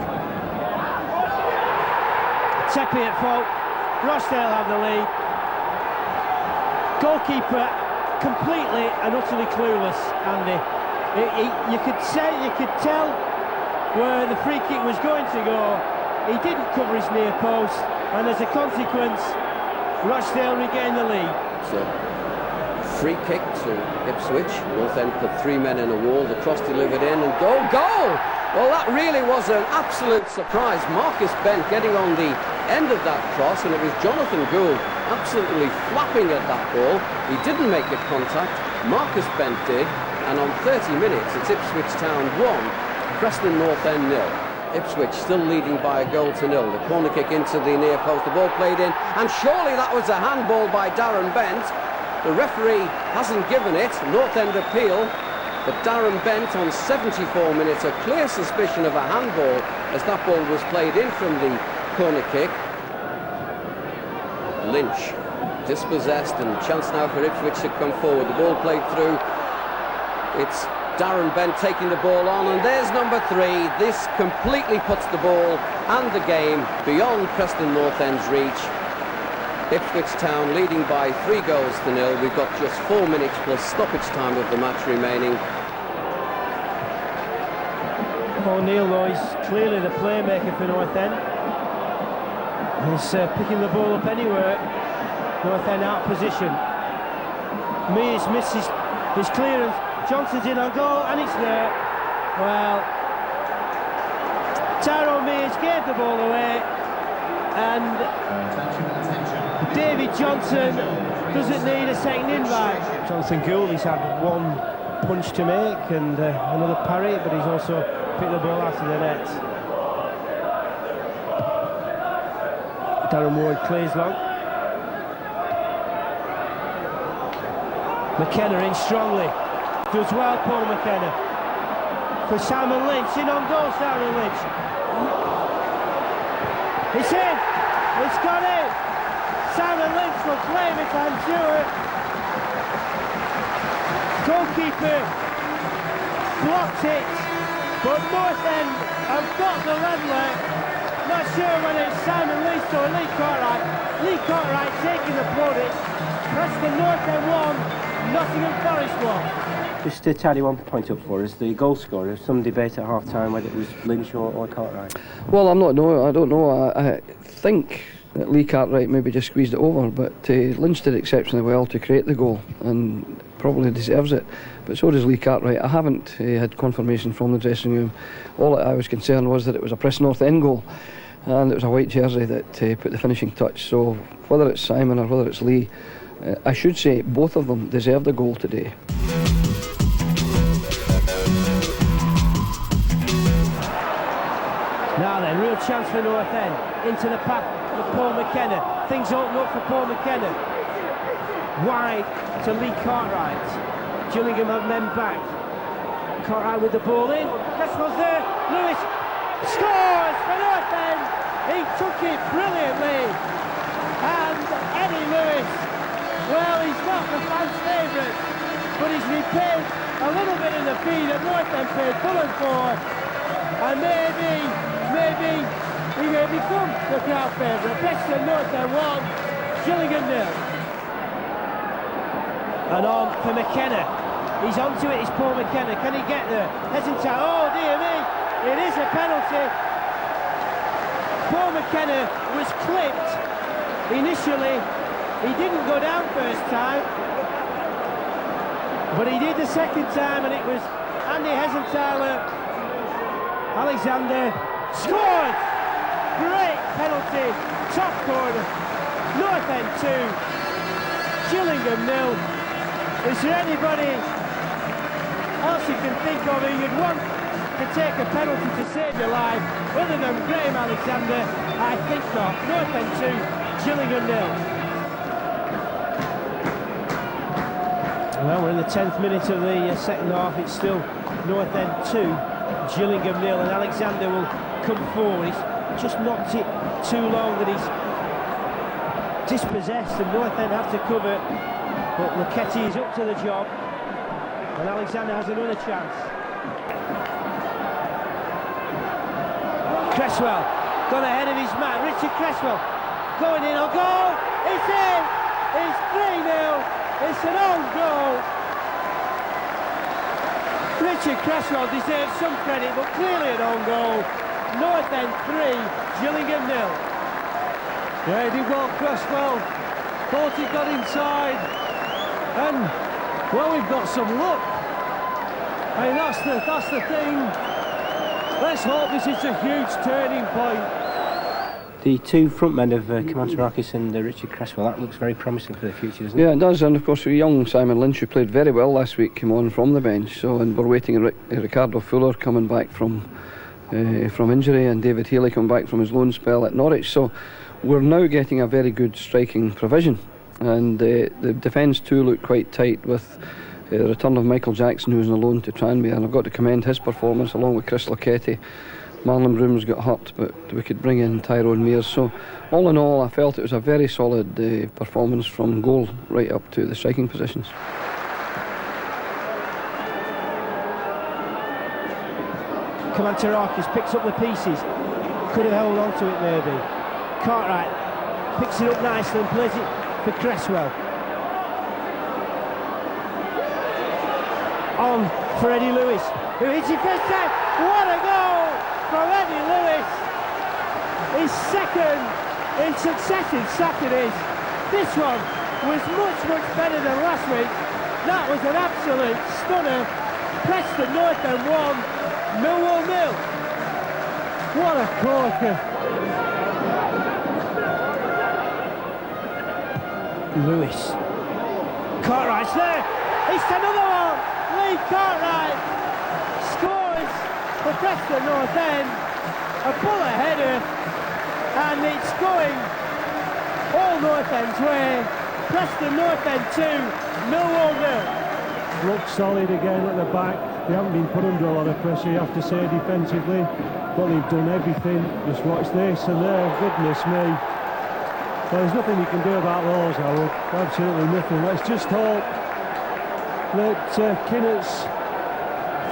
Tepe at fault. Rochdale have the lead. Goalkeeper completely and utterly clueless, Andy. You could tell where the free kick was going to go. He didn't cover his near post, and as a consequence, Rochdale regained the lead. So, free kick to Ipswich. North End put 3 men in a wall. The cross delivered in, and goal! Well, that really was an absolute surprise. Marcus Bent getting on the end of that cross, and it was Jonathan Gould absolutely flapping at that ball. He didn't make a contact. Marcus Bent did, and on 30 minutes, it's Ipswich Town 1, Preston North End 0. Ipswich still leading by a goal to 0. The corner kick into the near post, the ball played in, and surely that was a handball by Darren Bent. The referee hasn't given it. North End appeal, but Darren Bent on 74 minutes, a clear suspicion of a handball as that ball was played in from the corner kick. Lynch dispossessed, and chance now for Ipswich to come forward. The ball played through. It's Darren Bent taking the ball on, and there's number 3. This completely puts the ball and the game beyond Preston North End's reach. Ipswich Town leading by 3 goals to 0. We've got just 4 minutes plus stoppage time of the match remaining. O'Neill, though, is clearly the playmaker for North End. He's picking the ball up anywhere. North End out of position. Mears misses his clearance. Johnson's in on goal, and it's there. Well, Tyrone Mears gave the ball away, and David Johnson doesn't need a second invite. Jonathan Gould, he's had 1 punch to make and another parry, but he's also picked the ball out of the net. Darren Ward clears long. McKenna in strongly. Does well, Paul McKenna. For Simon Lynch, in on goal, Simon Lynch. It's in! It's got in! Simon Lynch will claim it, I'm sure. Goalkeeper blocked it, but North End have got the leveller. Not sure whether it's Simon Lynch or Lee Cartwright. Lee Cartwright taking the plaudits. Preston North End 1, Nottingham Forest 1. Just to tally 1 point up for us, the goal scorer. There's some debate at half-time whether it was Lynch or Cartwright. Well, I don't know. I think that Lee Cartwright maybe just squeezed it over, but Lynch did exceptionally well to create the goal and probably deserves it. But so does Lee Cartwright. I haven't had confirmation from the dressing room. All I was concerned was that it was a Preston North End goal, and it was a white jersey that put the finishing touch. So whether it's Simon or whether it's Lee, I should say both of them deserved a goal today. chance for North End. Into the path of Paul McKenna. Things open up for Paul McKenna. Wide to Lee Cartwright. Gillingham have men back. Cartwright with the ball in. Cresswell's there. Lewis scores for North End. He took it brilliantly. And Eddie Lewis, well, he's not the fans' favourite, but he's repaid a little bit of the fee that North End paid Fulham for. And maybe he may become the crowd favourite. Preston North End 1, Gillingham 0. And on for McKenna. He's onto it, it's Paul McKenna. Can he get there? Hesitant. Oh dear me, it is a penalty. Paul McKenna was clipped. Initially, he didn't go down first time, but he did the second time, and it was Andy Hesenthaler. Alexander scores! Great penalty, top corner. North End 2, Gillingham 0. Is there anybody else you can think of who you'd want to take a penalty to save your life other than Graham Alexander? I think not. North End 2, Gillingham 0. Well, we're in the 10th minute of the second half. It's still North End 2, Gillingham 0, and Alexander will come forward. He's just knocked it too long that he's dispossessed, and North End have to cover. But Luchetti is up to the job, and Alexander has another chance. Cresswell gone ahead of his man. Richard Cresswell going in on goal. It's in. It's 3-0. It's an own goal. Richard Cresswell deserves some credit, but clearly an own goal. North End 3, Gillingham 0. Yeah, he did well, Cresswell. Thought he got inside. And, well, we've got some luck. I mean, that's the thing. Let's hope this is a huge turning point. The two front men of Kamantarakis and Richard Cresswell, that looks very promising for the future, doesn't it? Yeah, it does, and of course young Simon Lynch, who played very well last week, came on from the bench. So, and we're waiting Ricardo Fuller coming back from injury, and David Healy coming back from his loan spell at Norwich. So we're now getting a very good striking provision. And the defence too looked quite tight with the return of Michael Jackson, who was on loan to Tranmere, and I've got to commend his performance along with Chris Luchetti. Marlon Brooms got hurt, but we could bring in Tyrone Mears. So all in all, I felt it was a very solid performance from goal right up to the striking positions. Kamantarakis picks up the pieces. Could have held on to it maybe. Cartwright picks it up nicely and plays it for Cresswell. On for Eddie Lewis, who hits it first time. What a goal from Eddie Lewis! His second in successive Saturdays. This one was much better than last week. That was an absolute stunner. Preston North End 1, Millwall 0. What a corker! Lewis. Cartwright's there. It's another one. Lee Cartwright scores for Preston North End. A bullet header, and it's going all North End's way. Preston North End 2, Millwall 0. Look solid again at the back. They haven't been put under a lot of pressure, you have to say, defensively, but they've done everything. Just watch this and there. Goodness me. Well, there's nothing you can do about those, Howard. Absolutely nothing. Let's just hope that Kinnett's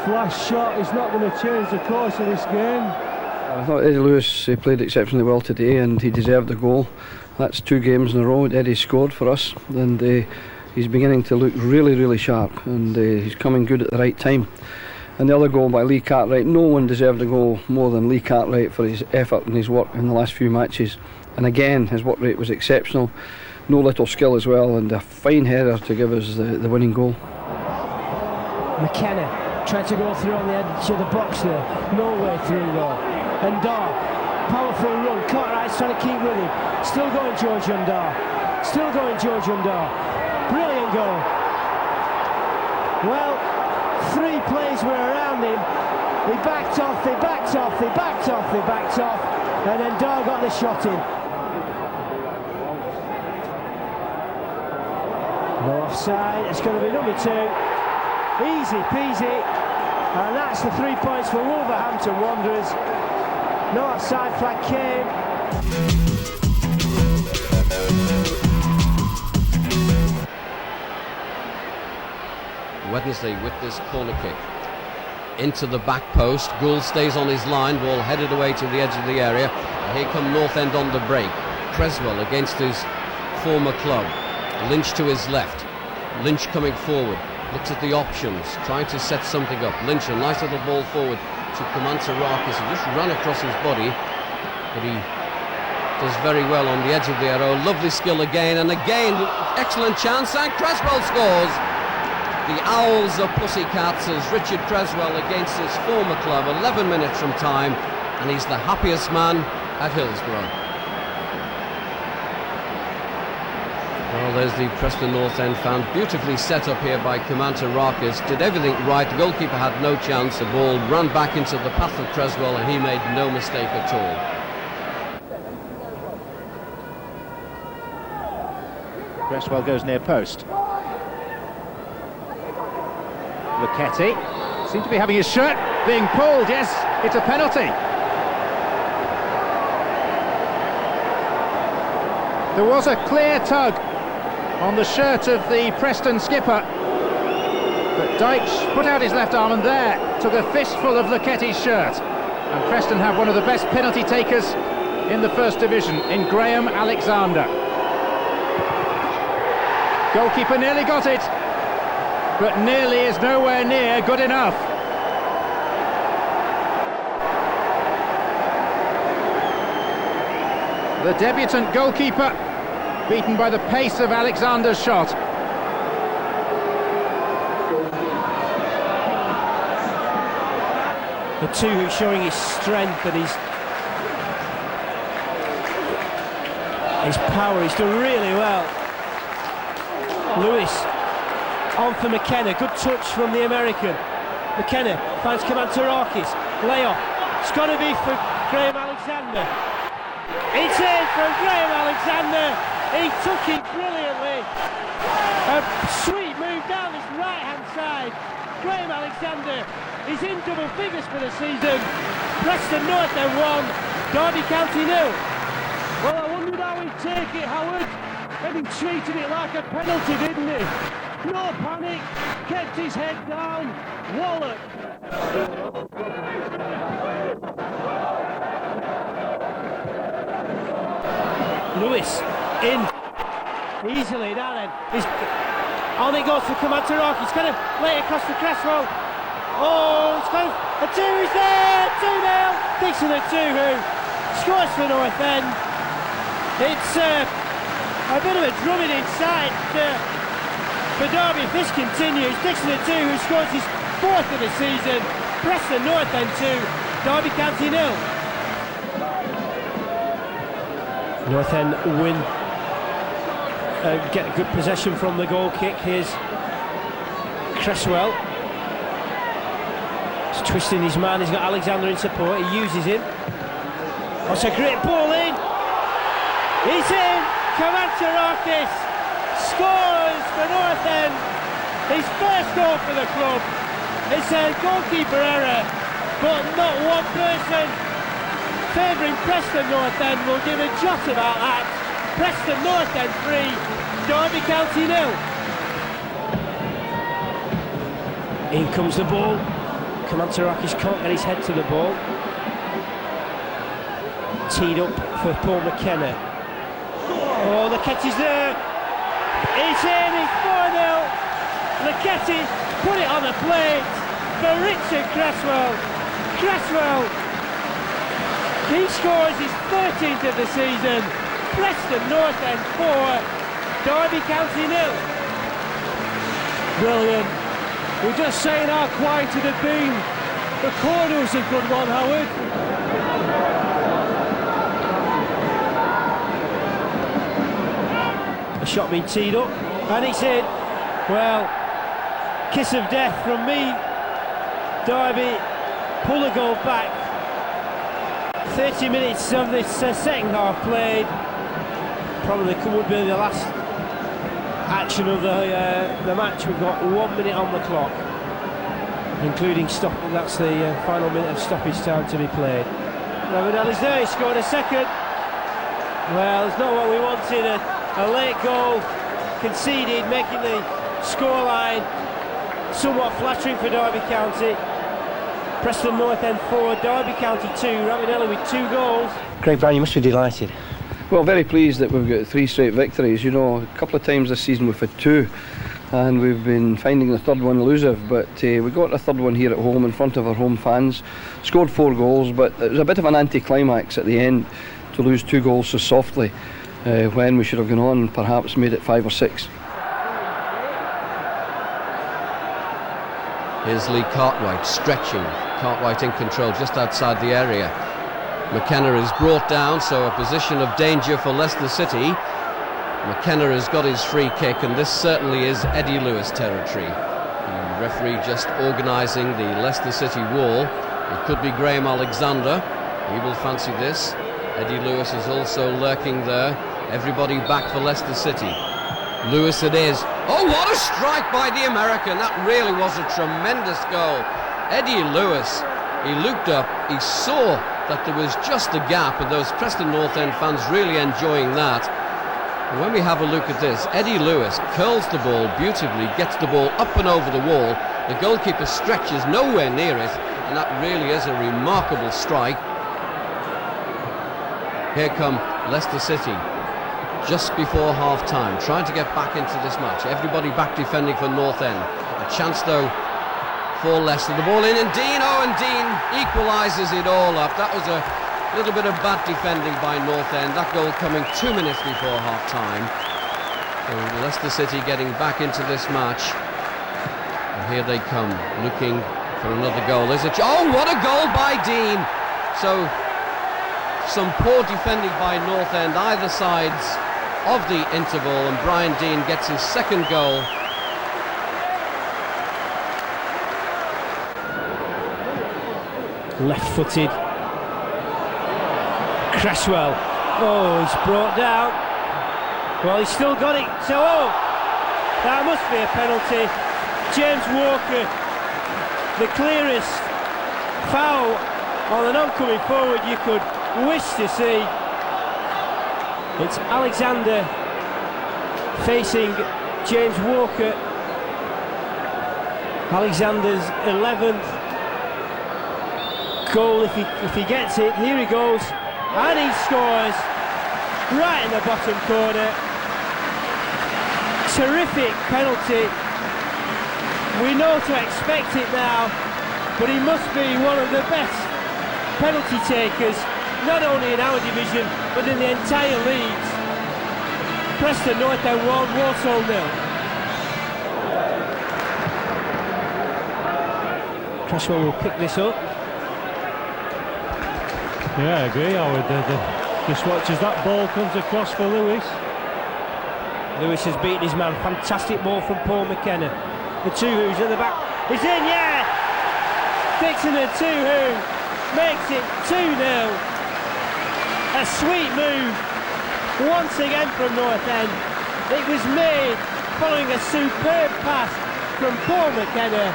flash shot is not going to change the course of this game. I thought Eddie Lewis played exceptionally well today, and he deserved the goal. That's 2 games in a row Eddie scored for us, and he's beginning to look really sharp, and he's coming good at the right time. And the other goal by Lee Cartwright, no one deserved a goal more than Lee Cartwright for his effort and his work in the last few matches. And again, his work rate was exceptional. No little skill as well, and a fine header to give us the winning goal. McKenna tried to go through on the edge of the box there. No way through though. And powerful run. Cartwright's trying to keep with him. Still going George Undar. Still going George Undar. Brilliant goal. Well, 3 players were around him. He backed off, he backed off, he backed off, he backed off, and then Dar got the shot in. No offside, it's going to be number 2. Easy peasy, and that's the 3 points for Wolverhampton Wanderers. No offside flag came. Wednesday with this corner kick into the back post. Gould stays on his line, ball headed away to the edge of the area. Here come North End on the break. Cresswell against his former club. Lynch to his left. Lynch coming forward, looks at the options, trying to set something up. Lynch, a nice little ball forward to Kamantarakis, who just ran across his body, but he does very well on the edge of the arrow. Lovely skill again, and again excellent chance, and Cresswell scores. The Owls are pussycats as Richard Cresswell against his former club, 11 minutes from time, and he's the happiest man at Hillsborough. Well, there's the Preston North End fan, beautifully set up here by Kamantarakis. Did everything right, the goalkeeper had no chance, the ball ran back into the path of Cresswell and he made no mistake at all. Cresswell goes near post. Luchetti seems to be having his shirt being pulled. Yes, it's a penalty. There was a clear tug on the shirt of the Preston skipper, but Dyche put out his left arm and there took a fistful of Luchetti's shirt. And Preston have one of the best penalty takers in the First Division in Graham Alexander. Goalkeeper nearly got it, but nearly is nowhere near good enough. The debutant goalkeeper beaten by the pace of Alexander's shot. The two who's showing his strength and his power. He's done really well. Lewis on for McKenna, good touch from the American. McKenna finds Kamantarakis, layoff. It's got to be for Graham Alexander. It's in from Graham Alexander. He took it brilliantly. A sweet move down his right-hand side. Graham Alexander is in double figures for the season. Preston North End 1, Derby County 0. Well, I wondered how he'd take it, Howard. And he treated it like a penalty, didn't he? No panic, kept his head down. Wallop. Lewis in easily now then. On it goes for Kamantarakis. He's going to lay it across for Cresswell. Oh, it's going a 2 is there. 2-0. Dixon at 2 who scores for North End. It's a bit of a drumming inside for Derby. If this continues, Dixon at 2 who scores his 4th of the season. Preston North End 2, Derby County 0. North End win, get a good possession from the goal kick. Here's Cresswell. He's twisting his man, he's got Alexander in support, he uses him. That's a great ball in. He's in. Kamantarakis scores for North End. His first goal for the club. It's a goalkeeper error, but not one person favouring Preston North End will give a jot about that. Preston North End 3, Derby County 0. In comes the ball. Kamantarakis can't get his head to the ball. Teed up for Paul McKenna. Oh, Luchetti's there. It's in, it's 4-0. Luchetti put it on the plate for Richard Cresswell. Cresswell, he scores his 13th of the season. Preston North End 4, Derby County 0. Brilliant. We're just saying how quiet it had been. The corner was a good one, Howard. A shot being teed up, and it's in. Well, kiss of death from me. Derby pull a goal back. 30 minutes of this second half played. Probably would be the last action of the match. We've got 1 minute on the clock, including stop. That's the final minute of stoppage time to be played. Ravanelli's there, he scored a second. Well, it's not what we wanted, a late goal conceded, making the scoreline somewhat flattering for Derby County. Preston North End 4, Derby County 2, Ravanelli with 2 goals. Craig Brown, you must be delighted. Well, very pleased that we've got 3 straight victories. You know, a couple of times this season we've had 2, and we've been finding the third one elusive, but we got the third one here at home in front of our home fans, scored 4 goals, but it was a bit of an anti-climax at the end to lose 2 goals so softly when we should have gone on and perhaps made it 5 or 6. Here's Lee Cartwright stretching. Cartwright in control just outside the area. McKenna is brought down, so a position of danger for Leicester City. McKenna has got his free kick, and this certainly is Eddie Lewis territory. The referee just organising the Leicester City wall. It could be Graham Alexander. He will fancy this. Eddie Lewis is also lurking there. Everybody back for Leicester City. Lewis it is. Oh, what a strike by the American. That really was a tremendous goal. Eddie Lewis, he looked up, he saw that there was just a gap, and those Preston North End fans really enjoying that. And when we have a look at this, Eddie Lewis curls the ball beautifully, gets the ball up and over the wall. The goalkeeper stretches nowhere near it, and that really is a remarkable strike. Here come Leicester City just before half-time, trying to get back into this match. Everybody back defending for North End. A chance though for Leicester. The ball in, and Dean, and Dean equalises it all up. That was a little bit of bad defending by North End. That goal coming 2 minutes before half-time. So Leicester City getting back into this match. And here they come, looking for another goal. There's oh, what a goal by Dean! So some poor defending by North End, either sides of the interval, and Brian Dean gets his second goal. Left-footed. Cresswell. Oh, he's brought down. Well, he's still got it. So, oh, that must be a penalty. James Walker, the clearest foul on an oncoming forward you could wish to see. It's Alexander facing James Walker. Alexander's 11th goal if he gets it. Here he goes, and he scores right in the bottom corner. Terrific penalty. We know to expect it now, but he must be one of the best penalty takers, not only in our division but in the entire league. Preston North End 1, Walsall 0. Cresswell will pick this up. Yeah, I agree, Howard. Just watch as that ball comes across for Lewis. Lewis has beaten his man. Fantastic ball from Paul McKenna. The two who's at the back. He's in, yeah! Dixon and two who makes it 2-0. A sweet move once again from North End. It was made following a superb pass from Paul McKenna.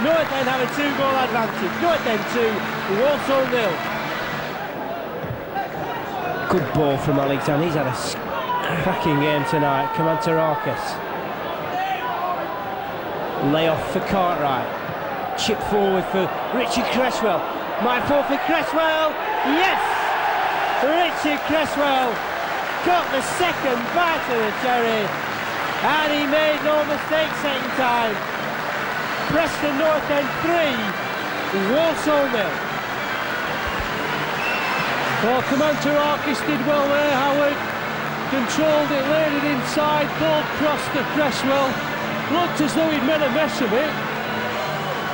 North End have a 2-goal advantage. North End 2, Walsall 0. Good ball from Alexander. He's had a cracking game tonight. Kamantarakis. Layoff for Cartwright. Chip forward for Richard Cresswell. Might fall for Cresswell. Yes! Richard Cresswell got the second bite of the cherry, and he made no mistake second time. Preston North End 3, Walsall 0. Well, Kamantarakis did well there, Howard. Controlled it, laid it inside, ball crossed to Cresswell. Looked as though he'd made a mess of it.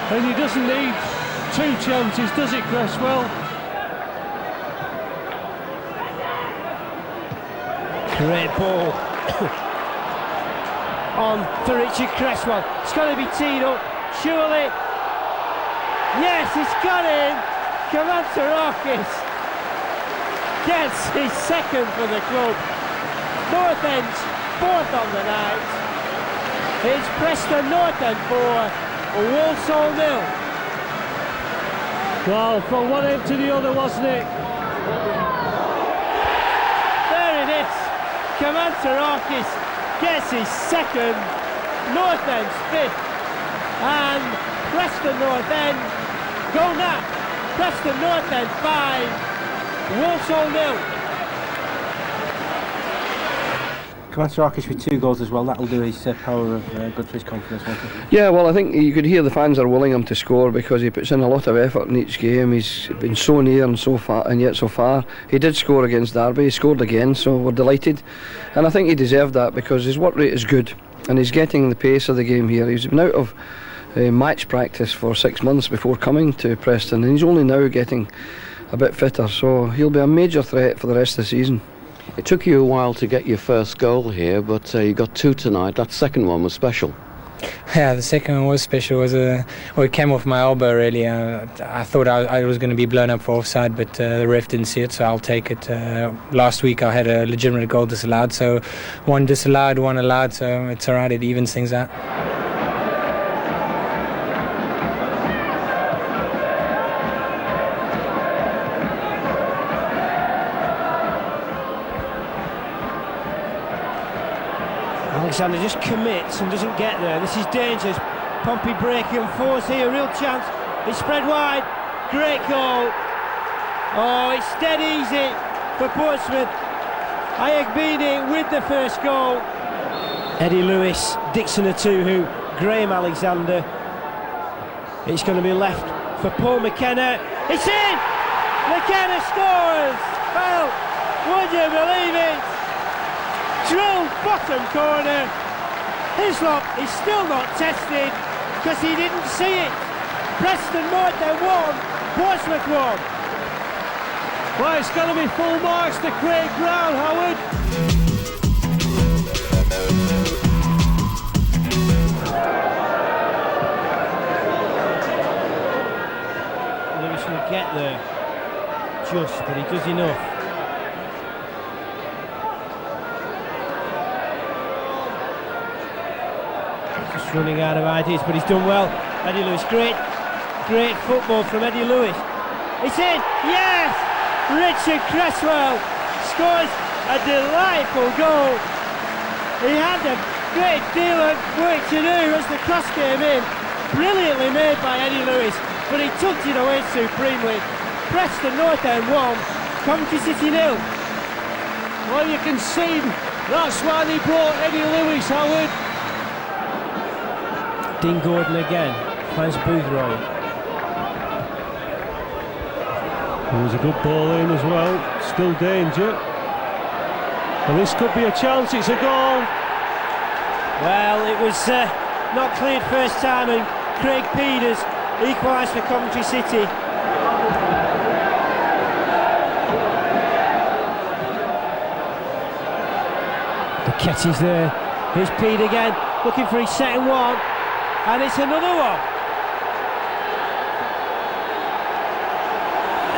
And he doesn't need 2 chances, does it, Cresswell? Great ball on for Richard Cresswell. It's got to be teed up, surely. Yes, it's got in. Kamantarakis gets his second for the club. North End's fourth on the night. It's Preston North End 4, Walsall 0. Well, from one end to the other, wasn't it? There it is. Kamantarakis gets his second. North End's fifth. And Preston North End go now. Preston North End 5, Walsall 0. Kamantarakis with 2 goals as well. That'll do his power of good for his confidence, won't it? Yeah, well, I think you could hear the fans are willing him to score because he puts in a lot of effort in each game. He's been so near and so far, and yet so far. He did score against Derby. He scored again, so we're delighted. And I think he deserved that because his work rate is good, and he's getting the pace of the game here. He's been out of match practice for 6 months before coming to Preston, and he's only now getting a bit fitter, so he'll be a major threat for the rest of the season. It took you a while to get your first goal here, but you got 2 tonight. That second one was special. Yeah, the second one was special. It came off my elbow, really. I thought I was going to be blown up for offside, but the ref didn't see it, so I'll take it. Last week I had a legitimate goal disallowed, so one disallowed, one allowed, so it's alright, it evens things out. Alexander just commits and doesn't get there. This is dangerous. Pompey breaking force here, real chance. It's spread wide. Great goal. Oh, it's dead easy for Portsmouth. Ayagbini with the first goal. Eddie Lewis, Dixon Atuhu, Graham Alexander. It's going to be left for Paul McKenna. It's in! McKenna scores! Well, would you believe it? Drilled bottom corner. Hislop is still not tested because he didn't see it. Preston North End 1, Portsmouth 1. Well, it's going to be full marks to Craig Brown, Howard. Lewis will get there just, but he does enough. Just running out of ideas, but he's done well. Eddie Lewis, great football from Eddie Lewis. It's in, yes! Richard Cresswell scores a delightful goal. He had a great deal of work to do as the cross came in. Brilliantly made by Eddie Lewis, but he tucked it away supremely. Preston North End 1, Coventry City 0. Well, you can see that's why they brought Eddie Lewis, Howard. Dean Gordon again, finds Boothroyd. There was a good ball in as well, still danger. And this could be a chance, it's a goal. Well, it was not cleared first time, and Craig Peters equalised for Coventry City. The catch is there. Here's Pete again, looking for his second one. And it's another one.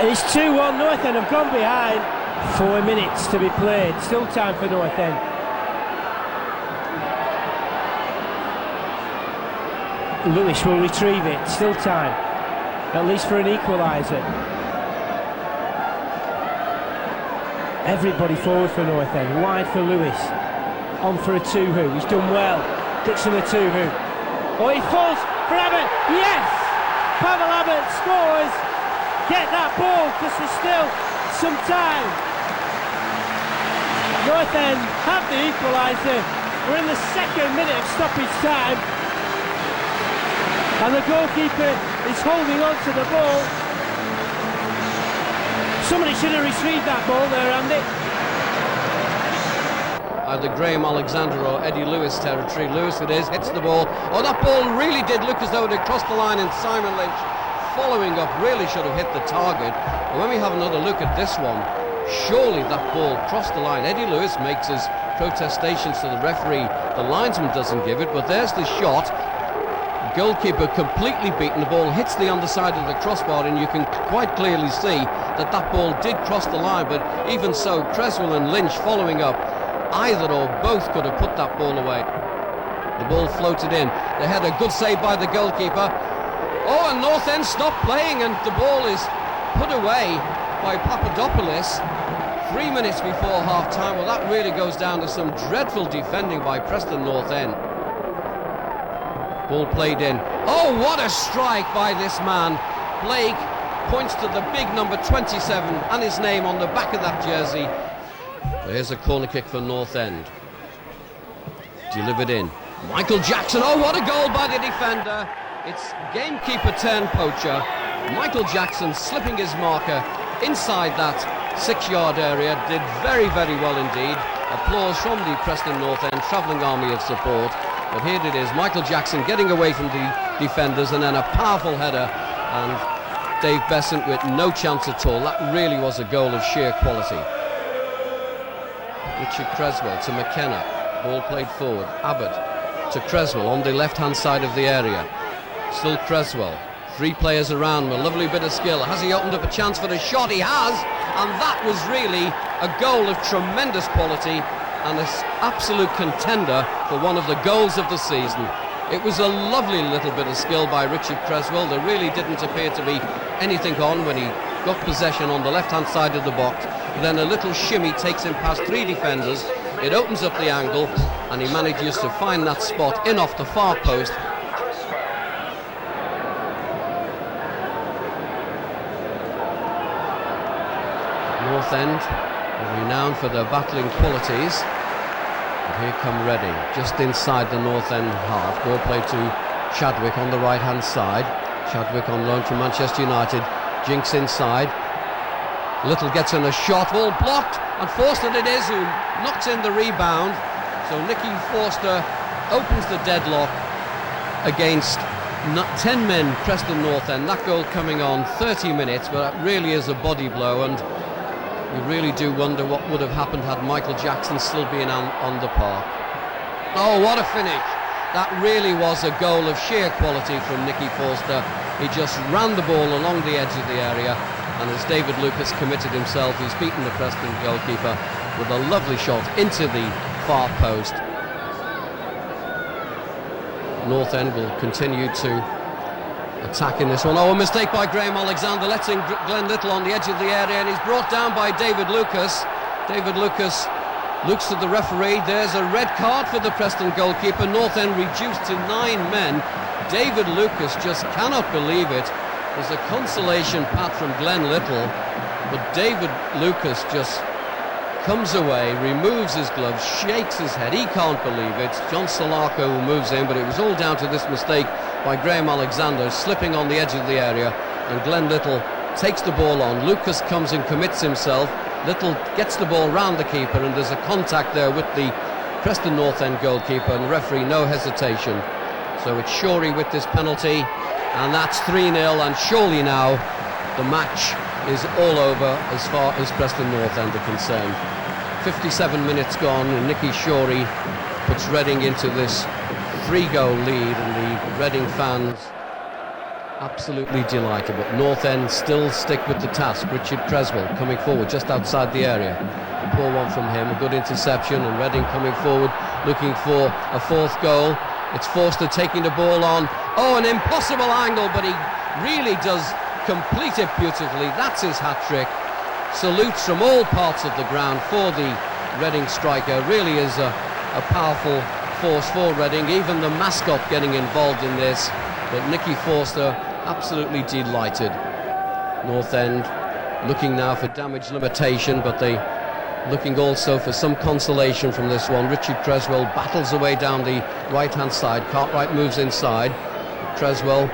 It's 2-1, North End have gone behind. 4 minutes to be played, still time for North End. Lewis will retrieve it, still time. At least for an equaliser. Everybody forward for North End, wide for Lewis. On for Atuhu, he's done well. Dixon Atuhu. Oh, he falls for Abbott, yes! Pavel Abbott scores! Get that ball, because there's still some time. North End have the equaliser. We're in the second minute of stoppage time. And the goalkeeper is holding on to the ball. Somebody should have retrieved that ball there, Andy. Either Graham Alexander or Eddie Lewis territory. Lewis it is, hits the ball. Oh, that ball really did look as though it had crossed the line, and Simon Lynch following up really should have hit the target. But when we have another look at this one, surely that ball crossed the line. Eddie Lewis makes his protestations to the referee. The linesman doesn't give it, but there's the shot. goalkeeper completely beaten. The ball hits the underside of the crossbar, and you can quite clearly see that that ball did cross the line, but even so, Cresswell and Lynch following up, either or both could have put that ball away. The ball floated in. They had a good save by the goalkeeper. Oh, and North End stopped playing, and the ball is put away by Papadopoulos 3 minutes before half-time. Well, that really goes down to some dreadful defending by Preston North End. Ball played in. Oh, what a strike by this man. Blake points to the big number 27 and his name on the back of that jersey. Here's a corner kick for North End. Delivered in. Michael Jackson. Oh, what a goal by the defender. It's gamekeeper turned poacher. Michael Jackson slipping his marker inside that 6-yard area. Did very, very well indeed. Applause from the Preston North End travelling army of support. But here it is, Michael Jackson getting away from the defenders, and then a powerful header, and Dave Besant with no chance at all. That really was a goal of sheer quality. Richard Cresswell to McKenna. Ball played forward. Abbott to Cresswell on the left-hand side of the area. Still Cresswell. 3 players around him, a lovely bit of skill. Has he opened up a chance for the shot? He has, and that was really a goal of tremendous quality and an absolute contender for one of the goals of the season. It was a lovely little bit of skill by Richard Cresswell. There really didn't appear to be anything on when he got possession on the left-hand side of the box. Then a little shimmy takes him past 3 defenders. It opens up the angle, and he manages to find that spot in off the far post. North End, renowned for their battling qualities. And here come Reading, just inside the North End half. Ball played to Chadwick on the right-hand side. Chadwick on loan from Manchester United. Jinks inside. Little gets in a shot. Ball blocked, and Forster it is who knocks in the rebound. So Nicky Forster opens the deadlock against 10 men Preston North End. That goal coming on 30 minutes, but that really is a body blow, and you really do wonder what would have happened had Michael Jackson still been on the park. Oh, what a finish. That really was a goal of sheer quality from Nicky Forster. He just ran the ball along the edge of the area, and as David Lucas committed himself, he's beaten the Preston goalkeeper with a lovely shot into the far post. North End will continue to attack in this one. Oh, a mistake by Graham Alexander, lets in Glenn Little on the edge of the area, and he's brought down by David Lucas. David Lucas looks to the referee. There's a red card for the Preston goalkeeper. North End reduced to 9 men. David Lucas just cannot believe it. There's a consolation pat from Glenn Little, but David Lucas just comes away, removes his gloves, shakes his head. He can't believe it. John Solarco who moves in, but it was all down to this mistake by Graham Alexander, slipping on the edge of the area, and Glenn Little takes the ball on. Lucas comes and commits himself. Little gets the ball round the keeper, and there's a contact there with the Preston North End goalkeeper, and the referee no hesitation. So it's Shorey with this penalty, and that's 3-0, and surely now the match is all over as far as Preston North End are concerned. 57 minutes gone, and Nicky Shorey puts Reading into this 3-goal lead, and the Reading fans absolutely delighted. But North End still stick with the task. Richard Cresswell coming forward just outside the area. A poor one from him, a good interception, and Reading coming forward looking for a 4th goal. It's Forster taking the ball on. Oh, an impossible angle, but he really does complete it beautifully. That's his hat-trick. Salutes from all parts of the ground for the Reading striker. Really is a powerful force for Reading, even the mascot getting involved in this. But Nicky Forster absolutely delighted. North End looking now for damage limitation, but they looking also for some consolation from this one. Richard Cresswell battles away down the right-hand side. Cartwright moves inside. Cresswell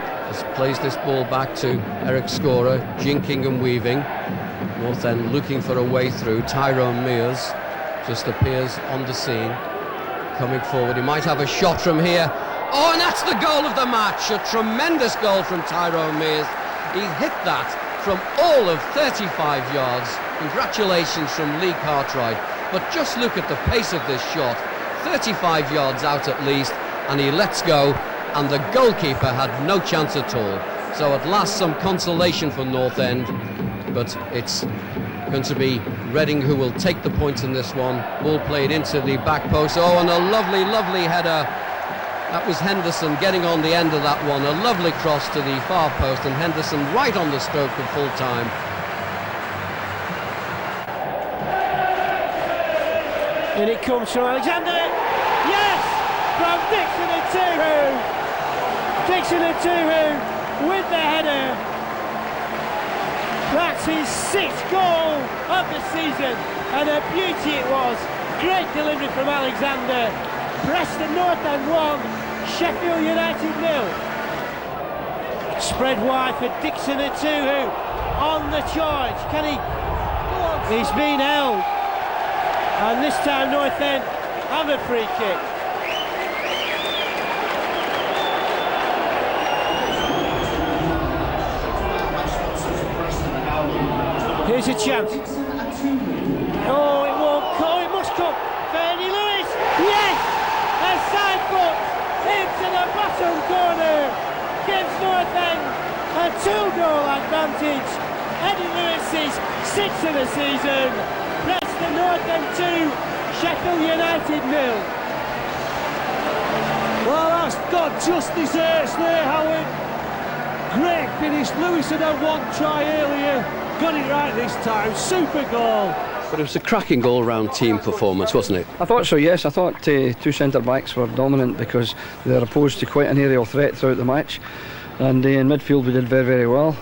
plays this ball back to Eric Scorer, jinking and weaving. North End looking for a way through. Tyrone Mears just appears on the scene, coming forward. He might have a shot from here. Oh, and that's the goal of the match. A tremendous goal from Tyrone Mears. He hit that from all of 35 yards. Congratulations from Lee Cartwright. But just look at the pace of this shot. 35 yards out at least, and he lets go and the goalkeeper had no chance at all. So at last some consolation for North End, but it's going to be Reading who will take the points in this one. Ball played into the back post. Oh, and a lovely, lovely header. That was Henderson getting on the end of that one. A lovely cross to the far post, and Henderson right on the stroke of full time. And it comes from Alexander. Yes! From Dixon and Tuhu. Dixon and Tuhu with the header. That's his 6th goal of the season, and a beauty it was. Great delivery from Alexander. Preston North End 1, Sheffield United 0. Spread wide for Dixon and Tuhu on the charge. Can he? He's been held, and this time North End have a free kick. Here's a chance. Oh, it won't come. It must come. Fernie Lewis. Yes! A side foot into the bottom corner. Gives North End a 2-goal advantage. Eddie Lewis's 6th of the season. Preston North End 2, Sheffield United 0. Well, that's got justice there, Howard. Great finish. Lewis had had one try earlier. Got it right this time, super goal. But it was a cracking all-round team performance, wasn't it? I thought so, yes. I thought two centre-backs were dominant because they were opposed to quite an aerial threat throughout the match. And in midfield we did very, very well.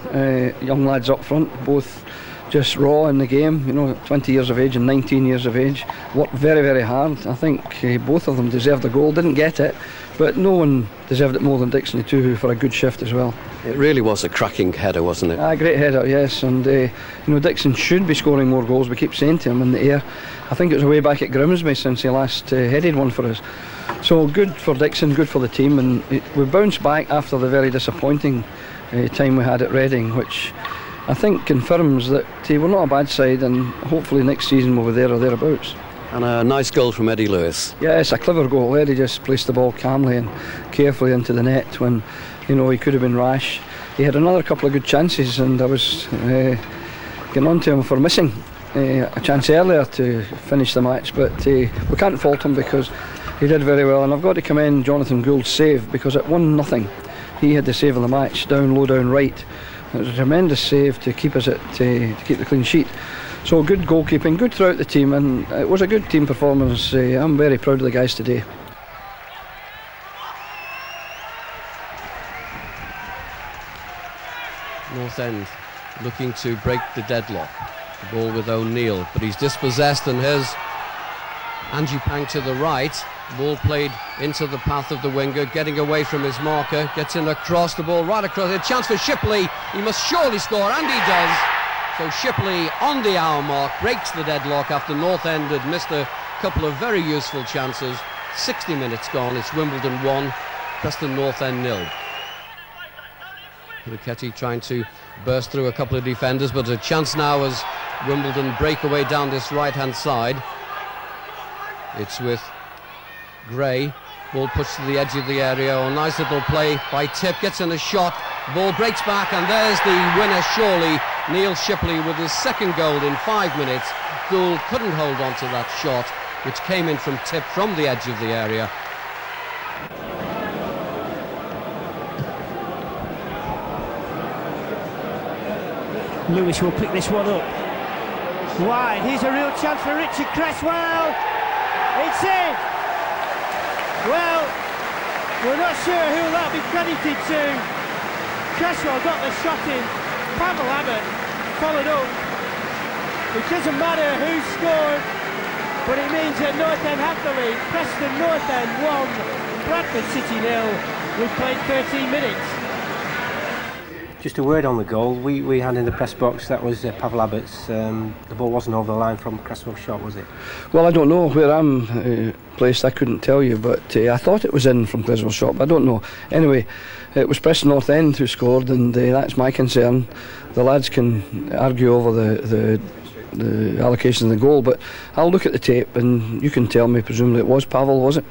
Young lads up front, both just raw in the game, 20 years of age and 19 years of age. Worked very, very hard. I think both of them deserved a goal, didn't get it, but no one deserved it more than Dixon and Tuhu for a good shift as well. It really was a cracking header, wasn't it? A great header, yes, and Dixon should be scoring more goals. We keep saying to him in the air. I think it was away back at Grimsby since he last headed one for us. So good for Dixon, good for the team, and we bounced back after the very disappointing time we had at Reading, which I think confirms that we're not a bad side, and hopefully next season we'll be there or thereabouts. And a nice goal from Eddie Lewis. Yes, a clever goal. Eddie just placed the ball calmly and carefully into the net when he could have been rash. He had another couple of good chances, and I was getting on to him for missing a chance earlier to finish the match, but we can't fault him because he did very well. And I've got to commend Jonathan Gould's save, because at 1-0 he had the save of the match, low down right. It was a tremendous save to keep us to keep the clean sheet. So good goalkeeping, good throughout the team, and it was a good team performance. I'm very proud of the guys today. North End looking to break the deadlock. The ball with O'Neill, but he's dispossessed, and here's Angie Pang to the right. Ball played into the path of the winger, getting away from his marker, gets in across, the ball right across. A chance for Shipley. He must surely score, and he does. So Shipley on the hour mark breaks the deadlock after North End had missed a couple of very useful chances. 60 minutes gone. It's Wimbledon 1, Preston North End 0. Ricchetty trying to burst through a couple of defenders, but a chance now as Wimbledon break away down this right-hand side. It's with Gray. Ball pushed to the edge of the area. Oh, nice little play by Tip. Gets in a shot. Ball breaks back, and there's the winner, surely. Neil Shipley with his second goal in 5 minutes. Gould couldn't hold on to that shot, which came in from Tip from the edge of the area. Lewis will pick this one up. Wide, here's a real chance for Richard Cresswell. It's in. Well, we're not sure who that'll be credited to. Cresswell got the shot in. Pavel Abbott followed up. It doesn't matter who scored, but it means that North End have the lead. Preston North End 1, Bradford City 0. We've played 13 minutes. Just a word on the goal we had in the press box. That was Pavel Abbott's. The ball wasn't over the line from Cresswell's shot, was it? Well, I don't know where I'm placed. I couldn't tell you, but I thought it was in from Cresswell's shot, but I don't know. Anyway, it was Preston North End who scored, and that's my concern. The lads can argue over the allocation of the goal, but I'll look at the tape, and you can tell me. Presumably it was Pavel, was it?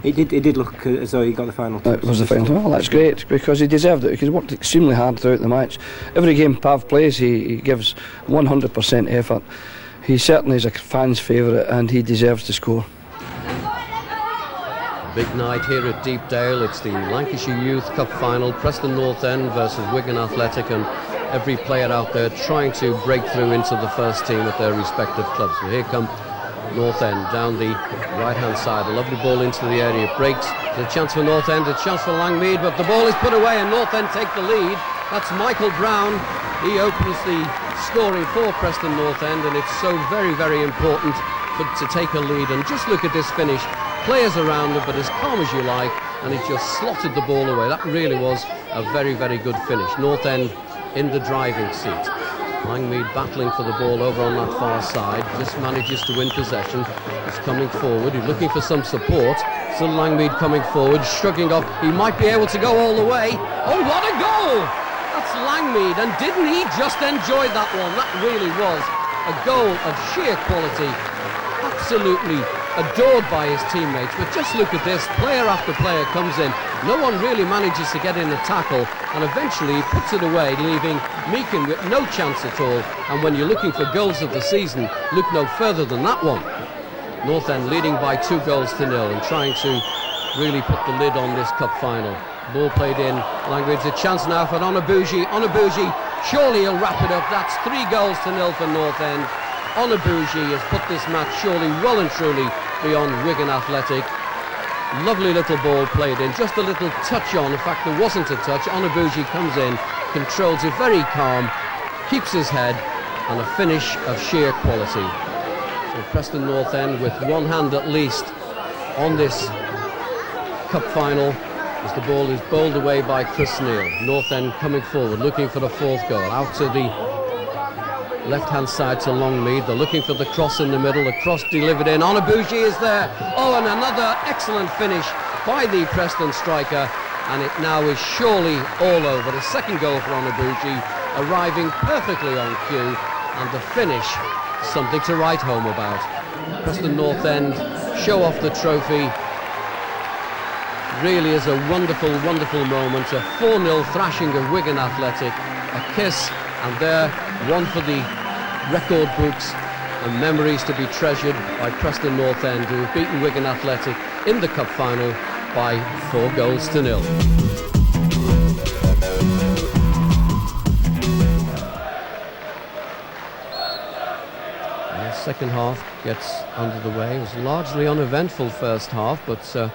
It did look as though he got the final touch. It was the final. Well, that's great, because he deserved it. He worked extremely hard throughout the match. Every game Pav plays, he gives 100% effort. He certainly is a fan's favourite, and he deserves to score. Big night here at Deepdale. It's the Lancashire Youth Cup final, Preston North End versus Wigan Athletic, and every player out there trying to break through into the first team at their respective clubs. So here come North End down the right hand side. A lovely ball into the area. It breaks. There's a chance for North End, a chance for Langmead, but the ball is put away and North End take the lead. That's Michael Brown. He opens the scoring for Preston North End, and it's so very, very important to take a lead. And just look at this finish. Players around him, but as calm as you like, and he just slotted the ball away. That really was a very, very good finish. North End in the driving seat. Langmead battling for the ball over on that far side, just manages to win possession. He's coming forward, he's looking for some support. Still Langmead coming forward, shrugging up. He might be able to go all the way. Oh, what a goal! That's Langmead, and didn't he just enjoy that one? That really was a goal of sheer quality. Absolutely adored by his teammates, but just look at this, player after player comes in, no one really manages to get in a tackle, and eventually he puts it away, leaving Meakin with no chance at all. And when you're looking for goals of the season, look no further than that one. North End leading by 2 goals to 0 and trying to really put the lid on this cup final. Ball played in, Langmead's a chance now for Onabuji, surely he'll wrap it up. That's 3 goals to 0 for North End. Onabuji has put this match surely well and truly beyond Wigan Athletic. Lovely little ball played in, just a little touch on. In fact, there wasn't a touch. Onabuji comes in, controls it very calm, keeps his head, and a finish of sheer quality. So Preston North End with one hand at least on this cup final, as the ball is bowled away by Chris Neal. North End coming forward, looking for the 4th goal. Out to the left-hand side to Longmead. They're looking for the cross in the middle. The cross delivered in. Onabuji is there. Oh, and another excellent finish by the Preston striker. And it now is surely all over. The 2nd goal for Onabuji, arriving perfectly on cue. And the finish, something to write home about. Preston North End show off the trophy. Really is a wonderful, wonderful moment. A 4-0 thrashing of Wigan Athletic. A kiss. And there, one for the record books and memories to be treasured by Preston North End, who have beaten Wigan Athletic in the cup final by 4 goals to 0. The second half gets under the way. It was largely uneventful first half, but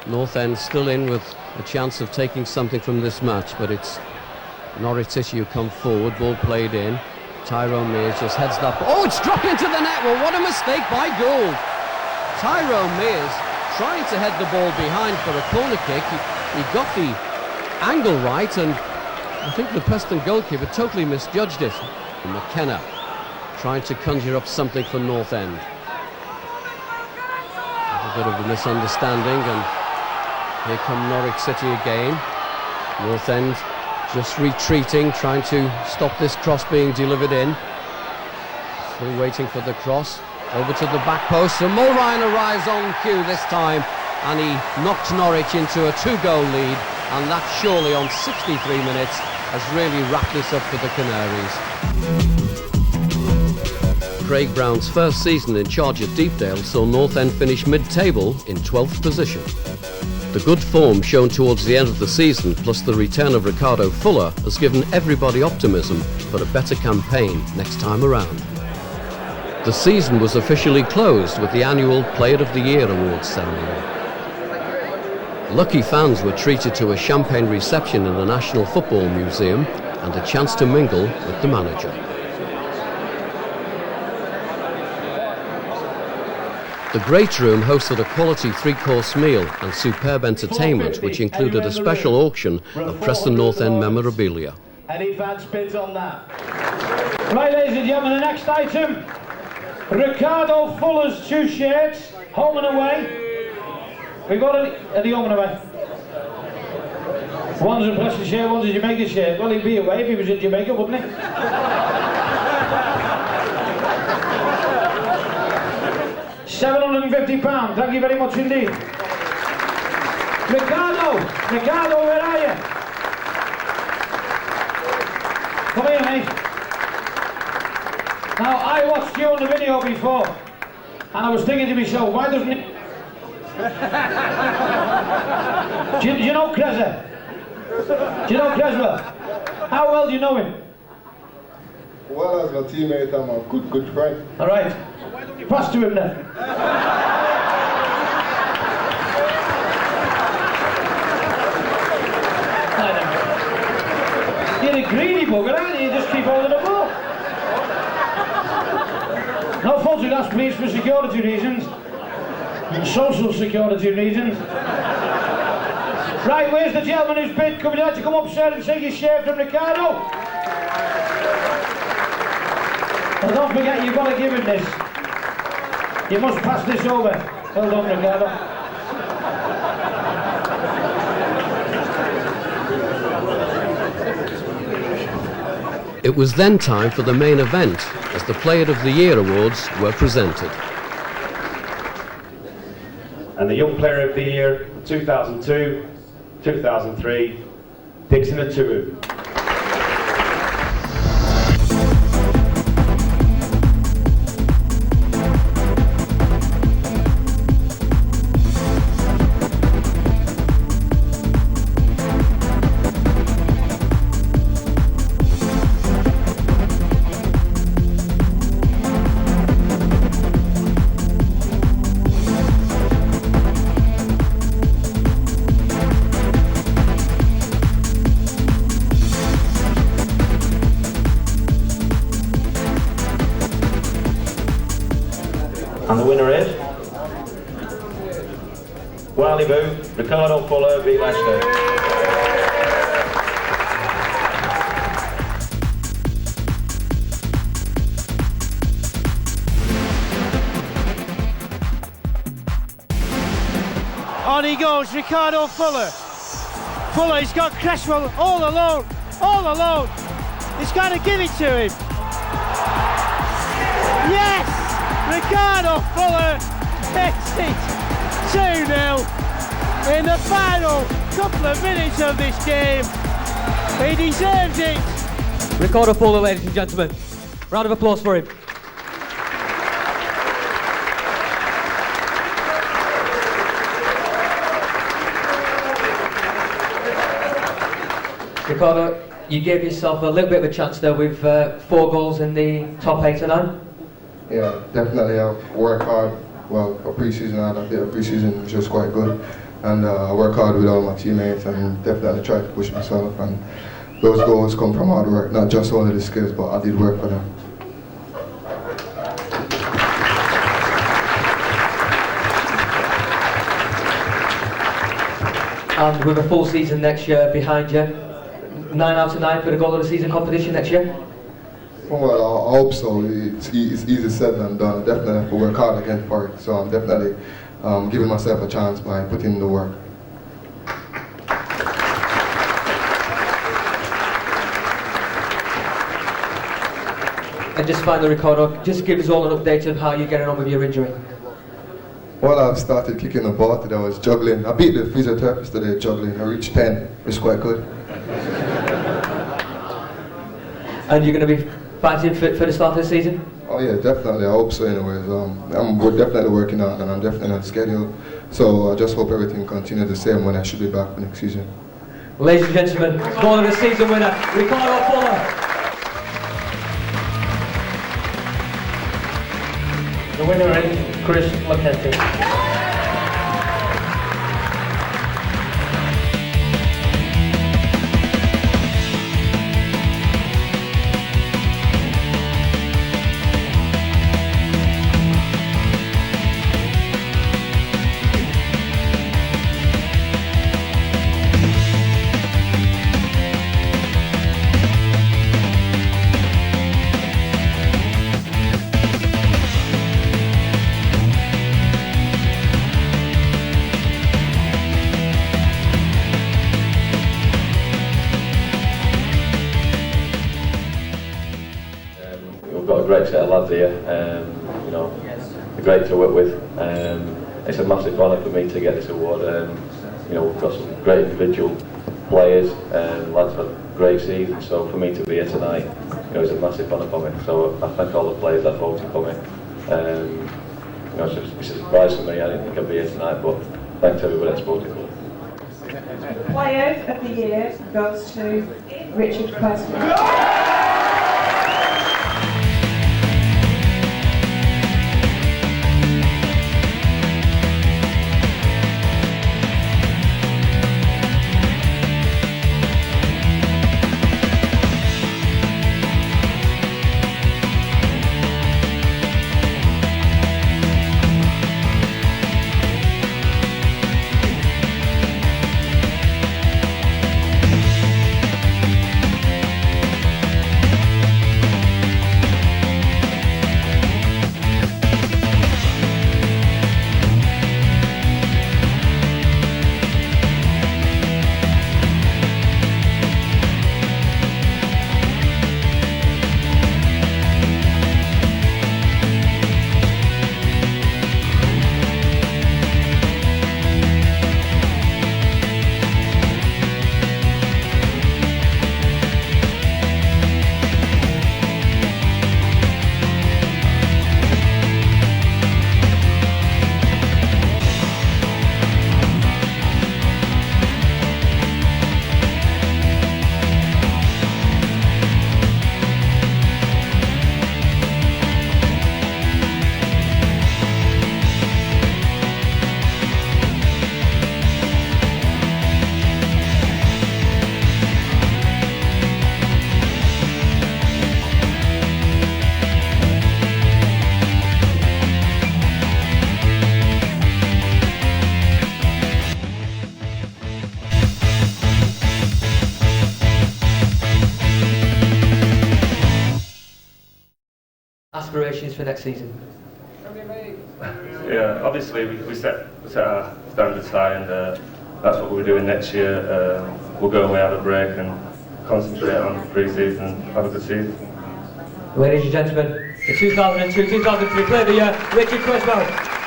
North End still in with a chance of taking something from this match, but it's Norwich City who come forward, ball played in. Tyrone Mears just heads that ball. Oh, it's dropped into the net. Well, what a mistake by Gould. Tyrone Mears trying to head the ball behind for a corner kick. He got the angle right, and I think the Preston goalkeeper totally misjudged it. McKenna trying to conjure up something for North End. A bit of a misunderstanding, and here come Norwich City again. North End just retreating, trying to stop this cross being delivered in. Still waiting for the cross. Over to the back post, and Mulrine arrives on cue this time, and he knocks Norwich into a 2-goal lead, and that surely on 63 minutes has really wrapped this up for the Canaries. Craig Brown's first season in charge at Deepdale saw North End finish mid-table in 12th position. The good form shown towards the end of the season, plus the return of Ricardo Fuller, has given everybody optimism for a better campaign next time around. The season was officially closed with the annual Player of the Year awards ceremony. Lucky fans were treated to a champagne reception in the National Football Museum and a chance to mingle with the manager. The Great Room hosted a quality 3-course meal and superb entertainment, which included a special auction of Preston North End memorabilia. Any fans bids on that? Right, ladies and gentlemen, the next item, Ricardo Fuller's 2 shirts, home and away. We've got the home and away. One's a Preston shirt, one's a Jamaica shirt. Well, he'd be away if he was in Jamaica, wouldn't he? £750, thank you very much indeed. Ricardo, where are you? Come here, mate. Now, I watched you on the video before, and I was thinking to myself, why doesn't he... do you know Cresswell? Do you know Cresswell? How well do you know him? Well, as a teammate, I'm a good friend. All right. Pass to him then. You're a greedy bugger, aren't you? You just keep holding the ball. No photographs, please, for security reasons. Social security reasons. Right, where's the gentleman who's bid? Would you like to come up, sir, and take your share from Ricardo? And don't forget, you've got to give him this. You must pass this over. Well done, Ricardo. It was then time for the main event, as the Player of the Year awards were presented. And the Young Player of the Year 2002-2003, Dixon Atuwu. And the winner is Ricardo Fuller v Leicester. On he goes, Ricardo Fuller. Fuller, he's got Cresswell all alone. He's got to give it to him. Yes! Ricardo Fuller takes it 2-0 in the final couple of minutes of this game. He deserves it. Ricardo Fuller, ladies and gentlemen. Round of applause for him. Ricardo, you gave yourself a little bit of a chance there with 4 goals in the top 8 or 9. Yeah, definitely. I've worked hard. Well, for pre-season, I had a bit of pre-season, which was quite good. And I work hard with all my teammates and definitely try to push myself. And those goals come from hard work, not just only the skills, but I did work for them. And with a full season next year behind you, 9 out of 9 for the goal of the season competition next year? Well, I hope so. It's easy said than done. I definitely have to work hard again for it. So I'm definitely giving myself a chance by putting in the work. And just finally, Ricardo, just give us all an update of how you're getting on with your injury. Well, I've started kicking the ball today. I was juggling. I beat the physiotherapist today juggling. I reached 10, which is quite good. And you're going to be fighting for the start of the season? Oh yeah, definitely. I hope so anyways. We're definitely working on it and I'm definitely on schedule. So I just hope everything continues the same when I should be back for next season. Ladies and gentlemen, goal of the season winner, Ricardo Fuller. The winner is Chris Laketti. Got a great set of lads here, you know, they're great to work with. It's a massive honour for me to get this award. we've got some great individual players, lads have had great seasons, so for me to be here tonight, it's a massive honour for me. So I thank all the players that voted for me. It's a surprise for me. I didn't think I'd be here tonight, but thanks to everybody at Sporting Club. Player of the Year goes to Richard Preston. Aspirations for next season? Yeah, obviously we set our standards high, and that's what we're doing next year. We'll go away, have a break and concentrate on pre-season and have a good season. Ladies and gentlemen, the 2002-2003 Player of the Year, Richard Cresswell.